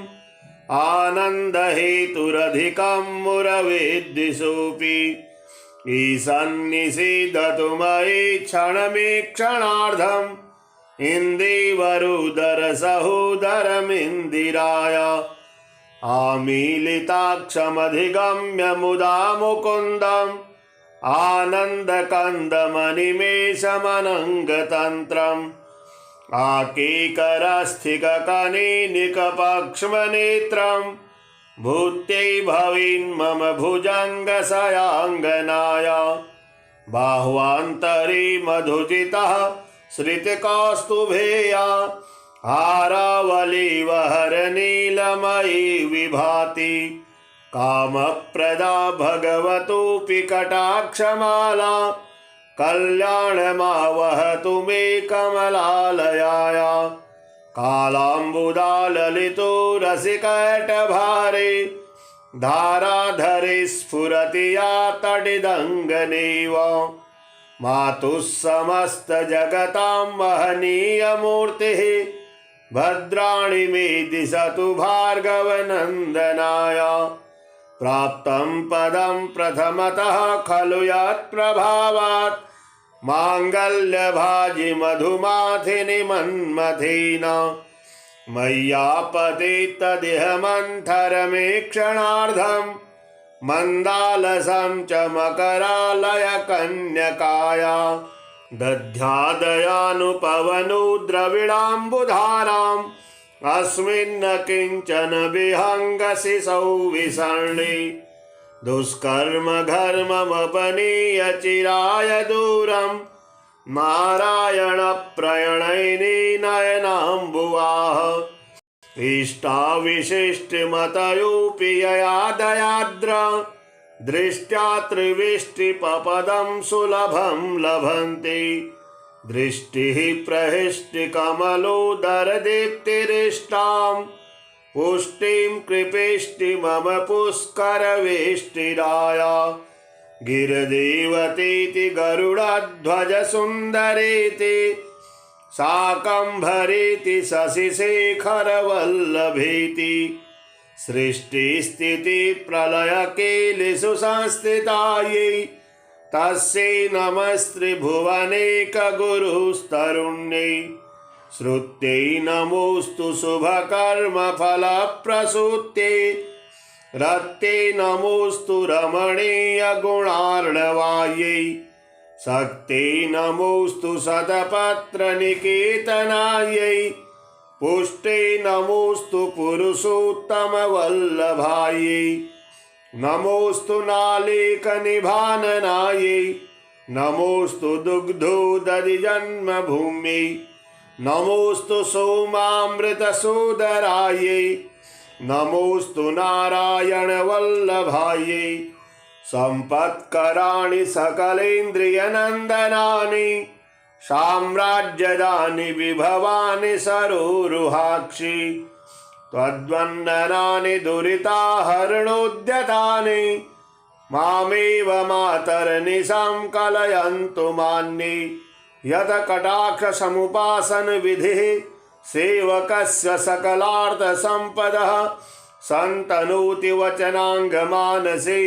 आनन्दहेतुरधिकं मुरवेद्दिशोऽपि ईशन्निषीदतु मयि क्षणमीक्षणार्धम् इन्दीवरुदरसहोदरमिन्दिराय। आमीलिताक्षमधिगम्य मुदा मुकुन्दम् आनन्दकन्दमनिमेषमनङ्गतन्त्रम् आकेकरस्थिककनिनिकपक्ष्मनेत्रम् भूत्यै भवेन्मम भुजङ्गशयाङ्गनाय। बाह्वान्तरे मधुजितः श्रितकौस्तुभेया हारावलीवहरनीलमयी विभाति कामप्रदा भगवतोऽपि कटाक्षमाला कल्याणमावहतु मे कमलालयाया। कालाम्बुदाललितो रसिकटभारे धाराधरे स्फुरति या तडिदङ्गनेव मातुः समस्तजगतां महनीयमूर्तिः भद्राणि मे दिशतु भार्गवनन्दनाय। प्राप्तं पदं प्रथमतः खलु यत्प्रभावात् माङ्गल्यभाजि मधुमाथिनि मन्मथेन मय्यापते तदिह मन्थरमेक्षणार्धम् मन्दालसं च मकरालय कन्यकाया। दध्यादयानुपवनो द्रविडाम्बुधाराम् अस्मिन् किञ्चन विहङ्गशिशौ विसर्णे दुष्कर्म घर्ममपनीय चिराय दूरम् नारायण प्रणयिनी नयनाम्बुवाः। इष्टाविशिष्टमतयोऽपि यया दयाद्र दृष्ट्या त्रिविष्टिपपदं सुलभं लभन्ते दृष्टिः प्रहृष्टिकमलोदरदीप्तिरिष्टां पुष्टिं कृपेष्टि मम पुष्करवेष्टिराय। गिरदेवतीति गरुडध्वजसुन्दरीति शाकम्भरीति शशिशेखरवल्लभीति सृष्टिस्थितिप्रलयकेलिषु संस्थितायै तस्यै नमस्त्रिभुवनेकगुरुस्तरुण्यै। श्रुत्यै नमोऽस्तु शुभकर्मफलप्रसूत्यै रत्यै नमोऽस्तु रमणीयगुणार्णवायै। शक्त्यै नमोऽस्तु शतपत्रनिकेतनायै पुष्टै नमोऽस्तु पुरुषोत्तमवल्लभायै। नमोऽस्तु नालेकनिभाननायै नमोऽस्तु दुग्धोदधिजन्मभूम्यै नमोऽस्तु सोमामृतसोदरायै नमोऽस्तु नारायणवल्लभायै। सम्पत्कराणि सकलेन्द्रियनन्दनानि साम्राज्यदानि विभवानि सरोरुहाक्षि त्वद्वन्दनानि दुरिताहरणोद्यतानि मामेव मातर्निशां कलयन्तु मान्ये यत कटाक्षसमुपासन विधिः सेवकस्य सकलार्थसम्पदः सन्तनोति वचनाङ्गमानसे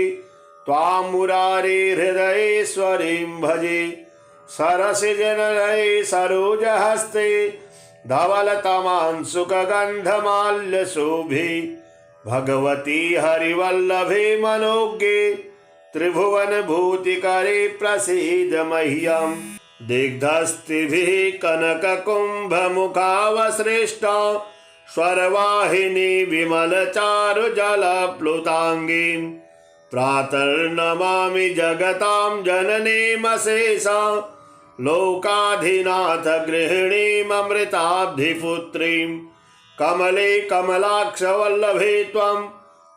त्वां मुरारे हृदयेश्वरीं भजे सरसिजनलये सरोजहस्ते धवलतमांशुकगन्धमाल्यशोभे भगवती हरिवल्लभे मनोज्ञे त्रिभुवनभूतिकरे प्रसीद मह्यम् दिग्धस्तिभिः कनककुम्भमुखावसृष्टा स्वरवाहिनी विमलचारुजलप्लुताङ्गीं प्रातर्नमामि जगतां जननीमशेषा लोकाधिनाथ गृहिणीममृताब्धिपुत्रीं कमले कमलाक्षवल्लभे त्वं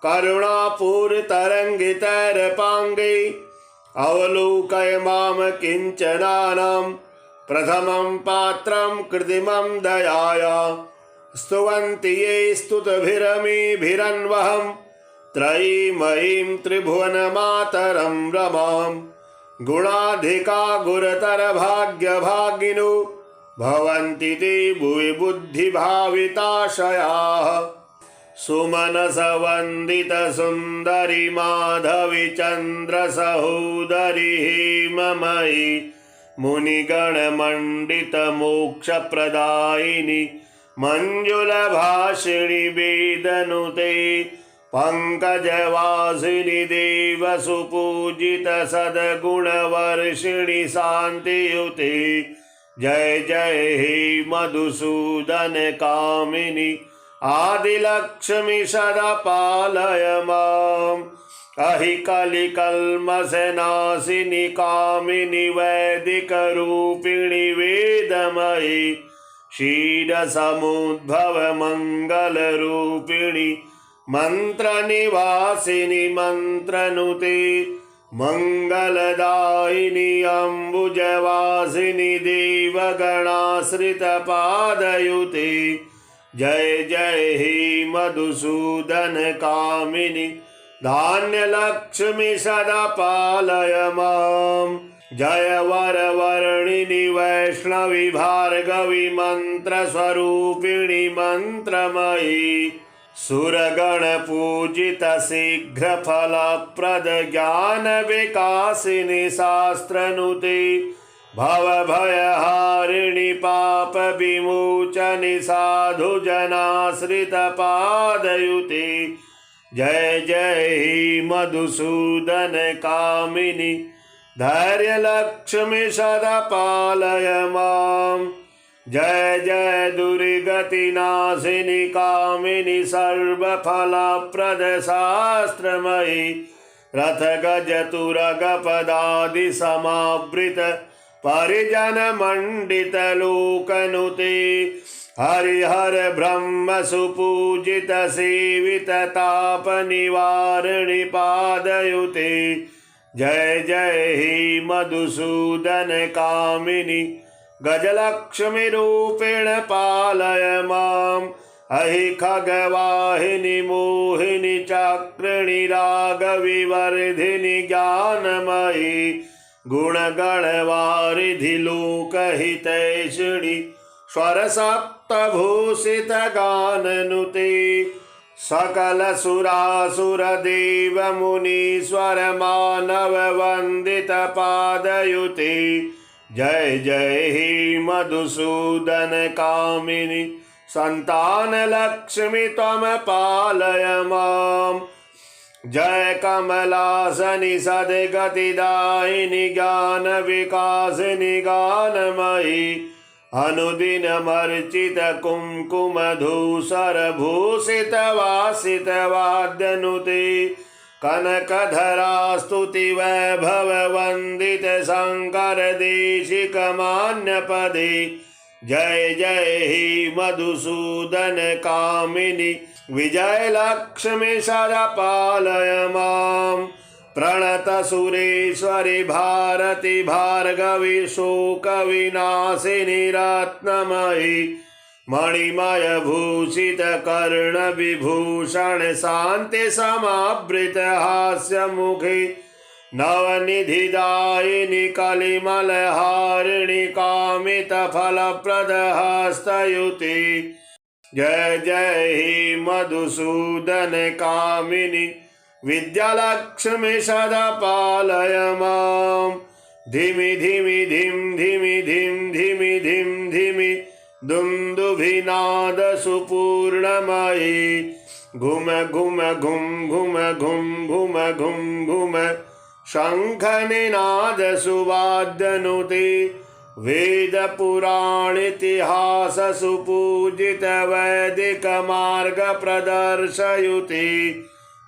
करुणापूरतरङ्गितैरपाङ्गे अवलोकय माम किञ्चनानां प्रथमं पात्रं कृत्रिमं दयाया स्तुवन्ति ये स्तुतिभिरमीभिरन्वहं त्रयीमयीं त्रिभुवनमातरं रमां गुणाधिका गुरुतर भाग्यभागिनो भवन्ति ते भुवि बुद्धिभाविताशयाः सुमनसवन्दित सुन्दरी माधवी चन्द्र सहोदरी हेममयी मुनिगणमण्डित मोक्षप्रदायिनी मञ्जुलभाषिणि वेदनुते पंकजवासिनी देवसुपूजित सद्गुणवर्षिणि शान्तियुते जय जय हे मधुसूदन कामिनी आदिलक्ष्मी सदा पालय माम् अहि कलिकल्मषनाशिनि कामिनि वैदिकरूपिणि वेदमयि क्षीरसमुद्भव मङ्गलरूपिणि मन्त्रनिवासिनि मन्त्रनुते मङ्गलदायिनि अम्बुजवासिनि देवगणाश्रितपादयुते जय जय हे मधुसूदन कामिनि धान्यलक्ष्मी सदा पालय माम् जय वरवर्णिनि वैष्णवी भार्गवी मन्त्रस्वरूपिणि मन्त्रमयी सुरगण पूजित शीघ्र फलप्रद ज्ञान विकासिनी शास्त्रनुते भवभयहारिणि पाप विमोचनि साधु जनाश्रित पादयुते जय जय हे मधुसूदन कामिनि धैर्यलक्ष्मी सदा पालय माम् जय जय दुर्गतिनाशिनि कामिनि सर्वफलप्रद शास्त्रमयि रथ गज तुरग पदादि समावृत परिजन मंडित लोकनुते हरिहर ब्रह्म सुपूजित सेवित ताप निवारिणि पादयुते जय जय हे मधुसूदन कामिनि गजलक्ष्मी रूपेण पालय माम् अहि खगवाहिनि मोहिनि चक्रिणि रागविवर्धिनि ज्ञानमयी गुणगणवारिधि लोकहितैषिणि स्वरसप्तभूषित गाननुते सकल सुरासुर देव मुनीश्वर मानव वंदित पादयुते जय जय हे मधुसूदन कामिनि संतान लक्ष्मी त्वं पालय माम् जय कमलासनि सद्गतिदायिनि ज्ञान विकासिनि गानमयी अनुदिनमर्चित कुंकुम धूसर भूषित वासित वाद्यनुते कनकधरा स्तुति वैभव वंदित शंकर देशिक मान्य पदे जय जय हे मधुसूदन कामिनि विजय लक्ष्मी सदा पालय माम् प्रणत सुरेश्वरि भारति भार्गवी शोकविनाशिनी रत्नमयी मणिमय भूषित कर्ण विभूषण शांति समावृत हास्य मुखी नवनिधिदायिनी कलिमलहारिणी कामित फलप्रद हस्तयुति जय जय हे मधुसूदन कामिनी विद्यालक्ष्मी सदा पालय मां धिमि धिमि धिम धिमि धिम धिमि धिम धिमि दुन्दुभिनाद सुपूर्णमयी घुम घुम घुम घुम घुम घुम घुम घुम शंखनिनाद सुवाद्यनुते वेद पुराण इतिहास सुपूजित वैदिक मार्ग प्रदर्शयुते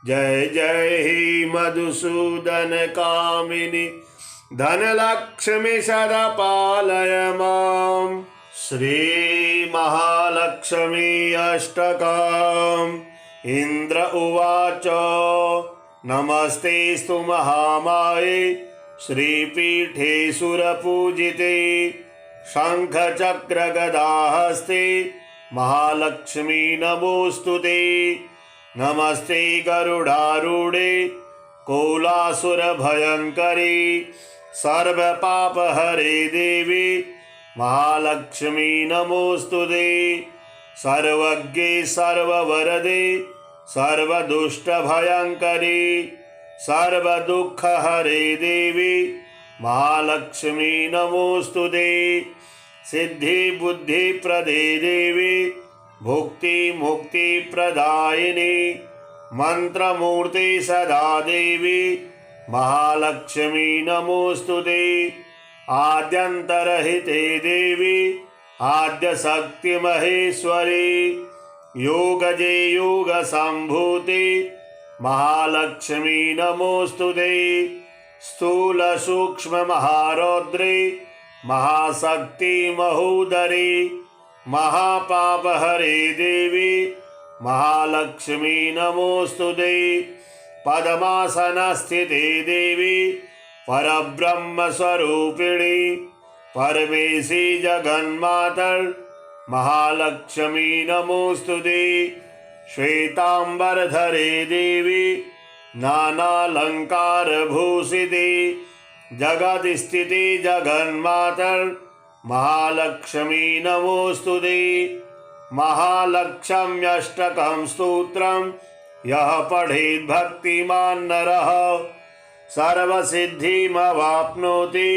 जय जय हे मधुसूदन कामिनी धनलक्ष्मी सदा पालय मां श्री महालक्ष्मी अष्टकम् इंद्र उवाच नमस्तेस्तु महामाये श्रीपीठे सुरपूजिते शंखचक्रगदाहस्ते महालक्ष्मी नमोस्तुते नमस्ते गरुडारूढे कोलासुरभयङ्करी सर्वपापहरे देवी महालक्ष्मी नमोस्तुते सर्वज्ञे सर्ववरदे सर्वदुष्टभयङ्करी सर्वदुःखहरे देवी महालक्ष्मी नमोस्तुते सिद्धिबुद्धिप्रदे देवी भुक्ति मुक्ति प्रदायिनी मंत्रमूर्ति सदा देवी महालक्ष्मी नमोस्तुते आद्यंतरहिते देवी आद्य शक्ति महेश्वरी योगजे योग संभूति महालक्ष्मी नमोस्तुते स्थूल सूक्ष्म महारौद्री महाशक्ति महोदरी महापाप हरे देवी महालक्ष्मी नमोस्तुते पद्मासनस्थिते देवी परब्रह्म स्वरूपिणी परमेशी जगन्मातर महालक्ष्मी नमोस्तुते श्वेतांबरधरे देवी नानालंकार भूषिते जगदस्थिते जगन्मातर महालक्ष्मी नमोस्तुते महालक्ष्म्यष्टकं स्तोत्रं यः पठेत् भक्तिमान् नरः सर्वसिद्धिमवाप्नोति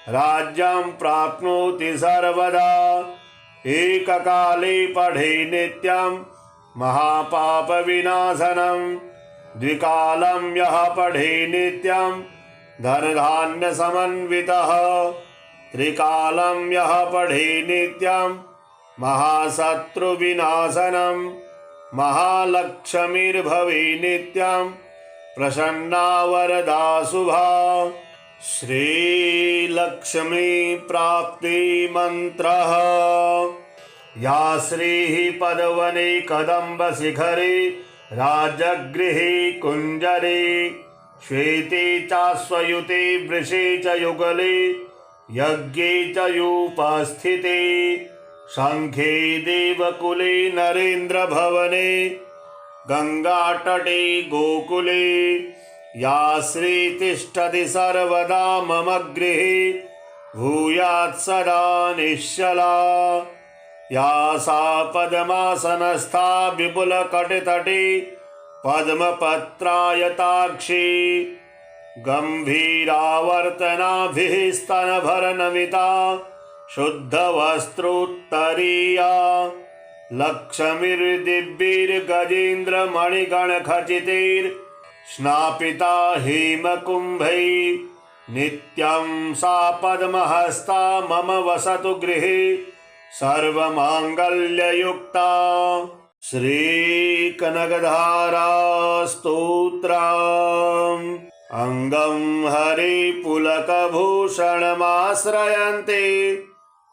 राज्यं प्राप्नोति सर्वदा एककाले पठे नित्यं महापापविनाशनं द्विकालं यः पठे नित्यं धनधान्यसमन्वितः त्रिकालं यः पठे नित्यं महाशत्रुविनाशनं महालक्ष्मीर्भवे नित्यं प्रसन्ना वरदा शुभा श्रीलक्ष्मी प्राप्ति मंत्रः या श्रीः पदवने कदम्ब शिखरे राजगृहे कुञ्जरे श्वेते चाश्वयुते वृषे च युगले यज्ञे च यूपस्थिते शंखे देवकुले नरेन्द्र भवने गंगातटे गोकुले या श्री तिष्ठति सर्वदा मम गृहे भूयात् सदा निश्चला या सा पद्मासनस्था विपुलकटितटे पद्मपत्रायताक्षी गंभीरावर्तनाभिः स्तनभरनमिता शुद्धवस्त्रोत्तरीया लक्ष्मीर्दिव्यैर्गजेन्द्रमणिगणखचितैर्स्नापिता हेमकुम्भैः नित्यं सा पद्महस्ता मम वसतु गृहे सर्वमाङ्गल्ययुक्ता श्रीकनकधारा स्तोत्रम् अंगं हरि पुलकभूषणमाश्रयन्ते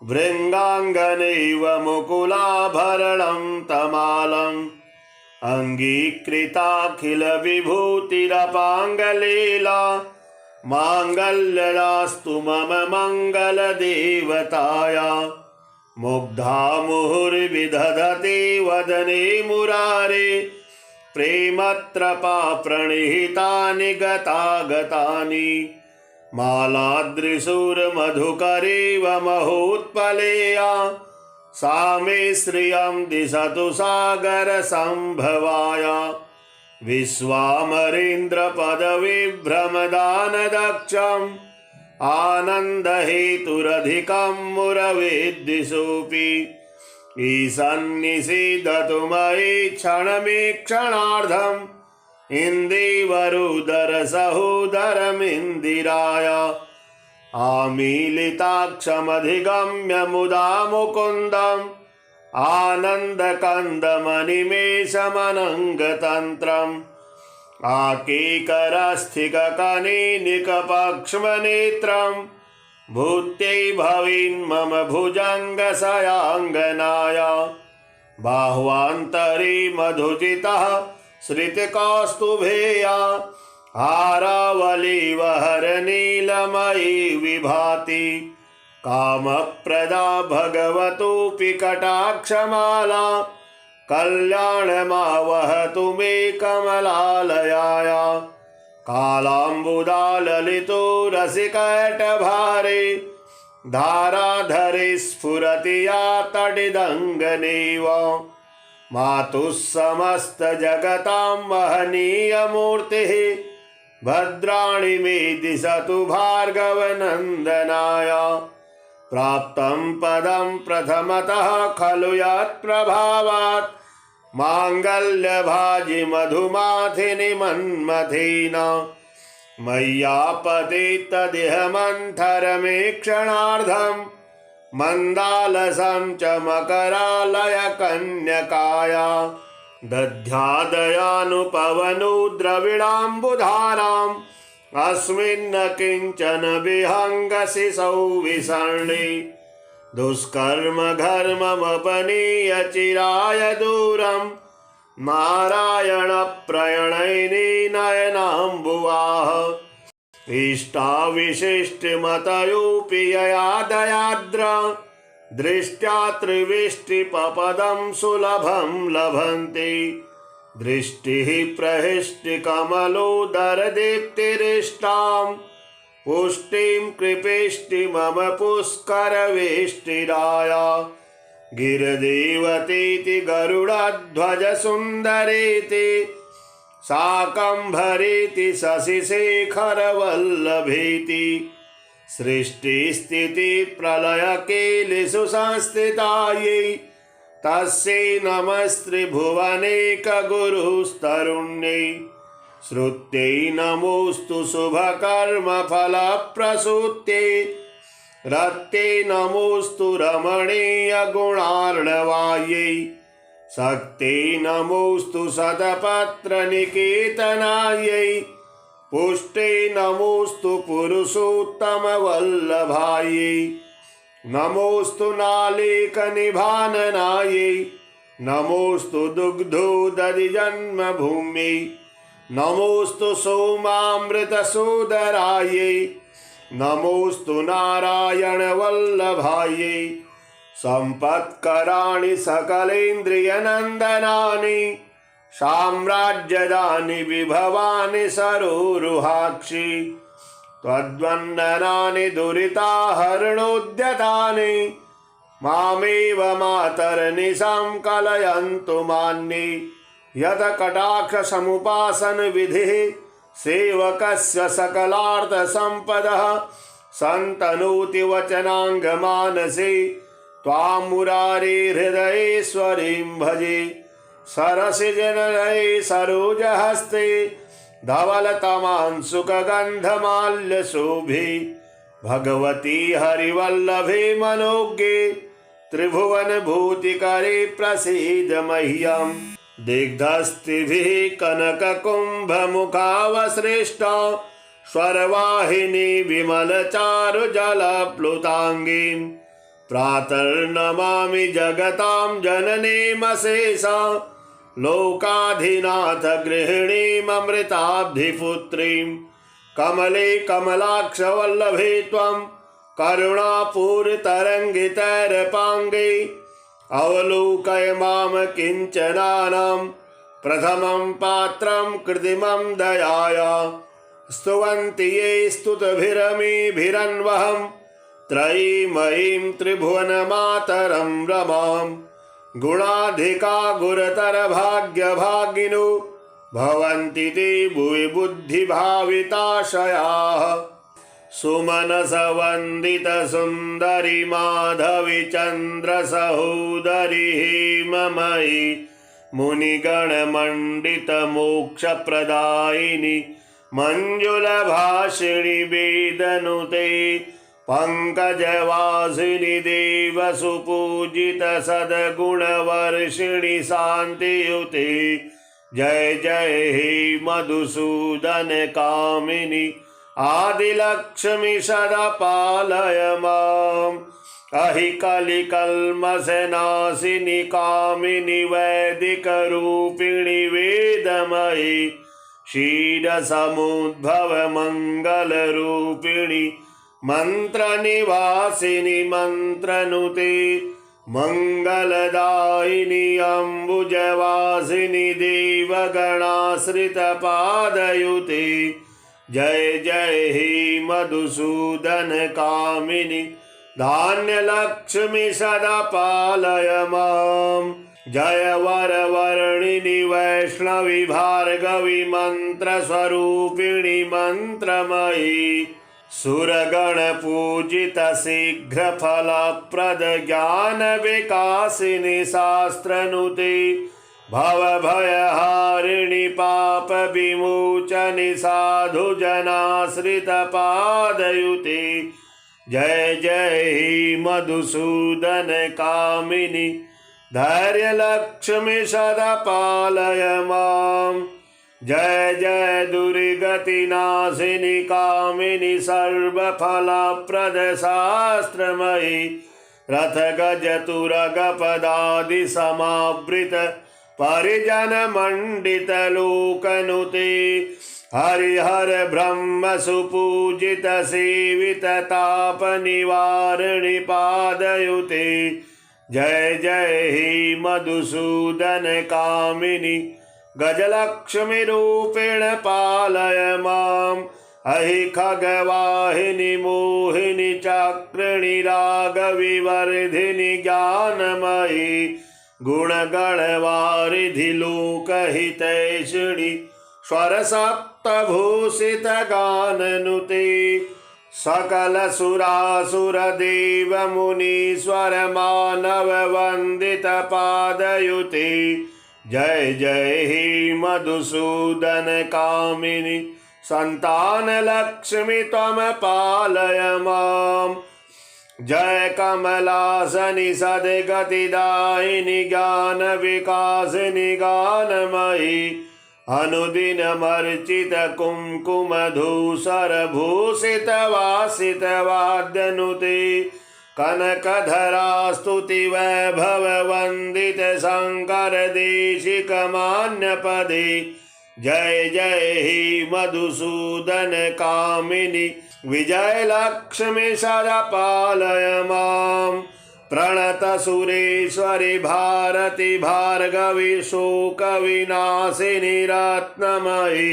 भृङ्गाङ्गनैव मुकुलाभरणं तमालम् अंगीकृताखिल विभूतिरपाङ्गलीला माङ्गल्यदास्तु मम मङ्गलदेवताया मुग्धा मुहुर्विदधते वदने मुरारे प्रेमत्रपा प्रणिहितानि गतागतानि मालादृशूर्मधुकरेव महोत्पलेया सा मे श्रियं दिशतु सागरसम्भवाया विश्वामरेन्द्रपदविभ्रमदानदक्षम् आनन्दहेतुरधिकं मुरवेद्दिशोऽपि ईशन्निषीदतु मयि क्षणमीक्षणार्धम् इन्दीवरुदरसहोदरमिन्दिराय आमीलिताक्षमधिगम्य मुदा मुकुन्दम् आनन्दकन्दमनिमेषमनङ्गतन्त्रम् आकेकरस्थिककनिनिकपक्ष्मनेत्रम् भूत्यै भवेन्मम भुजङ्गशयाङ्गनाय बाह्वान्तरे मधुजितः श्रितकौस्तुभेया हारावलीवहरनीलमयी विभाति कामप्रदा भगवतोऽपि कटाक्षमाला कल्याणमावहतु मे कमलालयाया कालाम्बुदा ललितो रसिकटभारे धाराधरे स्फुरति या तडिदङ्गनेव मातुः समस्तजगतां महनीयमूर्तिः भद्राणि मे दिशतु भार्गवनन्दनाय प्राप्तं पदं प्रथमतः खलु यत्प्रभावात् माङ्गल्यभाजि मधुमाथिनि मन्मथेन मय्यापतितदिह मन्थरमेक्षणार्धम् मन्दालसं च मकरालय कन्यकाया दध्यादयानुपवनो द्रविडाम्बुधाराम् अस्मिन्न किञ्चन विहङ्गशिशौ विसर्णे दुष्कर्म घर्ममपनीय चिराय दूरम् नारायण प्रणयिनी नयनाम्बुवाः इष्टाविशिष्टमतयोऽपि यया दयाद्र दृष्ट्या त्रिविष्टिपपदं सुलभं लभन्ते दृष्टिः प्रहृष्टिकमलोदरदीप्तिरिष्टां पुष्टिं कृपेष्टि मम पुष्करवेष्टिराय गिरदेवतीति गरुडध्वजसुन्दरेति शाकम्भरेति शशिशेखरवल्लभेति सृष्टिस्थितिप्रलयकेलिषु संस्थितायै तस्यै नमस्त्रिभुवनेकगुरुस्तरुण्यै श्रुत्यै नमोऽस्तु शुभकर्मफलप्रसूत्यै रत्यै नमोऽस्तु रमणीयगुणार्णवायै शक्त्यै नमोऽस्तु शतपत्रनिकेतनायै पुष्टै नमोऽस्तु पुरुषोत्तमवल्लभायै नमोऽस्तु नालेकनिभाननायै नमोऽस्तु दुग्धोदधिजन्मभूम्यै नमोऽस्तु सोमामृतसोदरायै नमोऽस्तु नारायणवल्लभायै सम्पत्कराणि सकलेन्द्रियनन्दनानि साम्राज्यदानि विभवानि सरोरुहाक्षि त्वद्वन्दनानि दुरिताहरणोद्यतानि मामेव मातर्निशां कलयन्तु मान्ये यत कटाक्षसमुपासन विधिः सेवकस्य सकलार्थसम्पदः सन्तनोति वचनाङ्गमानसे त्वां मुरारे हृदयेश्वरीं भजे सरसिजनलये सरोजहस्ते धवलतमांशुकगन्धमाल्यशोभे भगवती हरिवल्लभे मनोज्ञे त्रिभुवनभूतिकरे प्रसीद मह्यम् दिग्धस्तिभिः कनककुम्भमुखावसृष्टा स्वरवाहिनी विमलचारुजलप्लुताङ्गीं प्रातर्नमामि जगतां जननीमशेषा लोकाधिनाथ गृहिणीममृताब्धिपुत्रीं कमले कमलाक्षवल्लभे त्वं करुणापूरतरङ्गितैरपाङ्गे अवलोकय मां किञ्चनानां प्रथमं पात्रं कृत्रिमं दयाया स्तुवन्ति ये स्तुतिभिरमीभिरन्वहं त्रयीमयीं त्रिभुवनमातरं रमां गुणाधिका गुरुतर भाग्यभागिनो भवन्ति ते भुवि बुद्धिभाविताशयाः सुमनसवन्दित सुन्दरी माधवी चन्द्रसहोदरी हेममयी मुनिगणमण्डित मोक्षप्रदायिनी मञ्जुलभाषिणि वेदनुते पंकजवासिनी देवसुपूजित सद्गुणवर्षिणि शान्तियुते जय जय हे मधुसूदन कामिनी आदिलक्ष्मी सदा पालय माम् अहि कलिकल्मषनाशिनि कामिनि वैदिकरूपिणि वेदमयि क्षीरसमुद्भव मङ्गलरूपिणि मन्त्रनिवासिनि मन्त्रनुते मङ्गलदायिनि अम्बुजवासिनि देवगणाश्रितपादयुते जय जय हे मधुसूदन कामिनि धान्यलक्ष्मी सदा पालय माम् जय वरवर्णिनि वैष्णवी भार्गवी मन्त्रस्वरूपिणि मन्त्रमयी सुरगण पूजित शीघ्र फलप्रद ज्ञान विकासिनी शास्त्रनुते भवभयहारिणि पाप विमोचनि साधु जनाश्रित पादयुते जय जय हे मधुसूदन कामिनि धैर्यलक्ष्मी सदा पालय माम् जय जय दुर्गतिनाशिनि कामिनि सर्वफलप्रद शास्त्रमयि रथ गज तुरग पदादि समावृत परिजन मंडित लोकनुते हरिहर ब्रह्म सुपूजित सेवित ताप निवारणि पादयुते जय जय हे मधुसूदन कामिनि गजलक्ष्मी रूपेण पालय माम् अहि खगवाहिनि मोहिनि चक्रिणि रागविवर्धिनि ज्ञानमयी गुणगणवारिधि लोकहितैषिणि स्वरसप्तभूषित गाननुते सकल सुरासुर देव मुनीश्वर मानव वंदित पादयुते जय जय हे मधुसूदन कामिनि संतान लक्ष्मी त्वं पालय माम् जय कमलासनि सद्गतिदायिनि ज्ञान विकासिनि गानमयी अनुदिनमर्चित कुंकुम धूसर भूषित वासित वाद्यनुते कनकधरा स्तुति वैभव वंदित शंकर देशिक मान्य पदे जय जय हे मधुसूदन कामिनि विजय लक्ष्मी सदा पालय माम् प्रणत सुरेश्वरि भारती भार्गवी शोक विनाशिनी रत्नमयी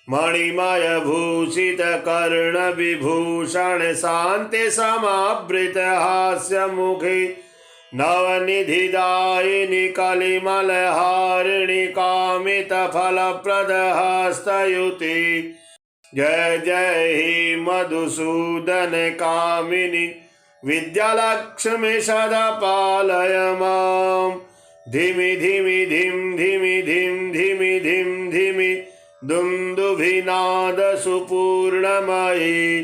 मणिमय भूषित कर्ण विभूषण शांति समावृत हास्य मुखी नवनिधिदायिनी कलिमल हारिणी कामित फलप्रद हस्तयुते जय जय हे मधुसूदन कामिनि विद्यालक्ष्मी सदा पालय माम् धिमि धिमि धिम धिमि धिम धिमि धिम धिमि दुन्दुभिनाद सुपूर्णमयी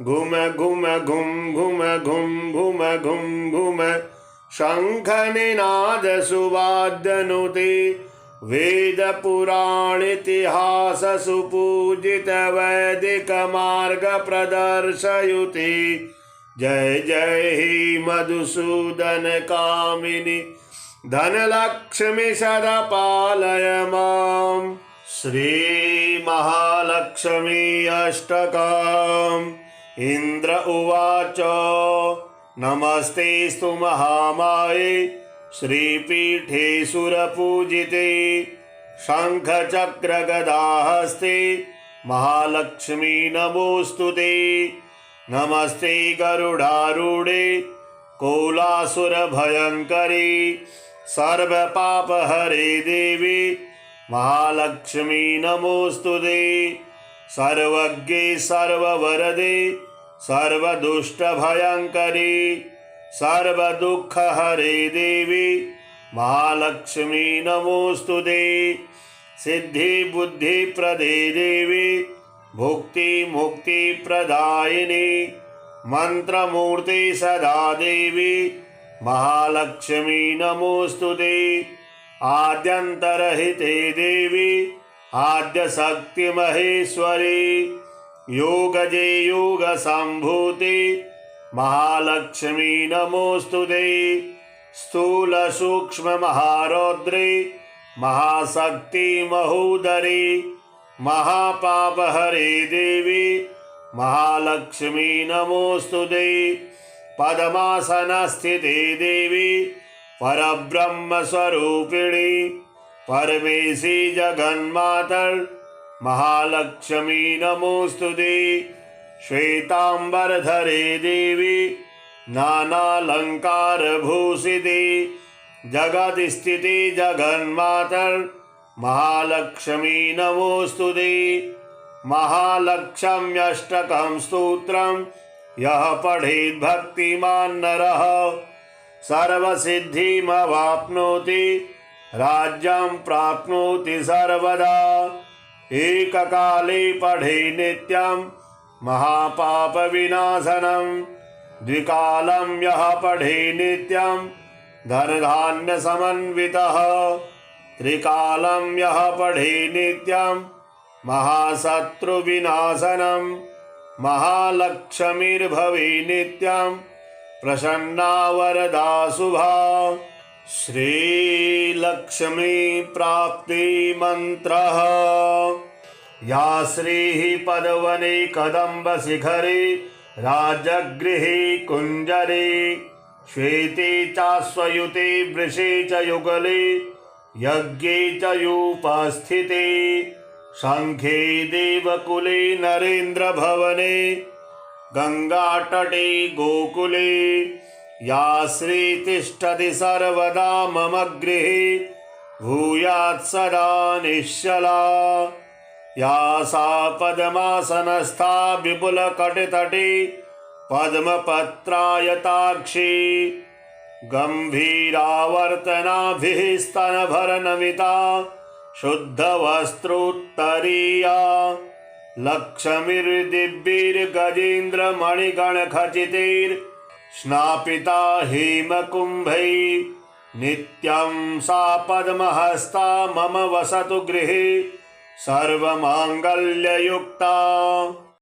घुम घुम घुम घुम घुम घुम घुम घुम शंख निनाद सुवाद्यनुते वेद पुराण इतिहास सुपूजित वैदिक मार्ग प्रदर्शयुते जय जय हे मधुसूदन कामिनि धनलक्ष्मी सदा पालय माम्। श्रीमहालक्ष्मी अष्टकम्। इन्द्र उवाच नमस्तेस्तु महामाये श्रीपीठे सुरपूजिते शङ्खचक्रगदाहस्ते महालक्ष्मी नमोऽस्तुते। नमस्ते गरुडारूढे कोलासुरभयङ्करी सर्वपापहरे देवी महालक्ष्मी नमोऽस्तुते। सर्वज्ञे सर्ववरदे सर्वदुष्टभयङ्करी सर्वदुःखहरे देवी महालक्ष्मी नमोऽस्तुते। सिद्धिबुद्धिप्रदे देवी भुक्तिमुक्तिप्रदायिनी मन्त्रमूर्ते सदा देवी महालक्ष्मी नमोऽस्तुते। आद्यन्तरहिते देवी आद्यशक्तिमहेश्वरी योगजे योगसम्भूते महालक्ष्मी नमोऽस्तुते। स्थूलसूक्ष्ममहारौद्रे महाशक्ति महोदरी महापापहरे देवी महालक्ष्मी नमोऽस्तुते। पद्मासनस्थिते देवी परब्रह्मस्वरूपिणी परमेशी जगन्मातर् महालक्ष्मी नमोऽस्तुते। श्वेताम्बरधरे देवी नानालङ्कारभूषिते जगत्स्थिते जगन्मातर् महालक्ष्मी नमोऽस्तुते। महालक्ष्म्यष्टकं स्तोत्रं यः पठेत् भक्तिमान् नरः सर्वसिद्धिमवाप्नोति राज्यं प्राप्नोति सर्वदा। एककाले पठे नित्यं महापापविनाशनं द्विकालं यः पठे नित्यं धनधान्यसमन्वितः त्रिकालं यः पठे नित्यं महाशत्रुविनाशनं महालक्ष्मीर्भवे नित्यं प्रसन्ना वरदा शुभा। श्रीलक्ष्मी प्राप्ति मंत्रः। या श्रीः पदवने कदम्बशिखरे राजगृहे कुञ्जरे श्वेते चाश्वयुते वृषे च युगले यज्ञे च योपस्थिते शङ्खे देवकुले नरेन्द्रभवने गङ्गातटे गोकुले या श्री तिष्ठति सर्वदा मम गृहे भूयात् सदा निश्चला। या सा पद्मासनस्था विपुलकटितटे पद्मपत्रायताक्षी गम्भीरावर्तनाभिः स्तनभरनमिता शुद्धवस्त्रोत्तरीया लक्ष्मीर्दिव्यैर्गजेन्द्रमणिगणखचितैर्स्नापिता हेमकुम्भैः नित्यं सा पद्महस्ता मम वसतु गृहे सर्वमाङ्गल्ययुक्ता।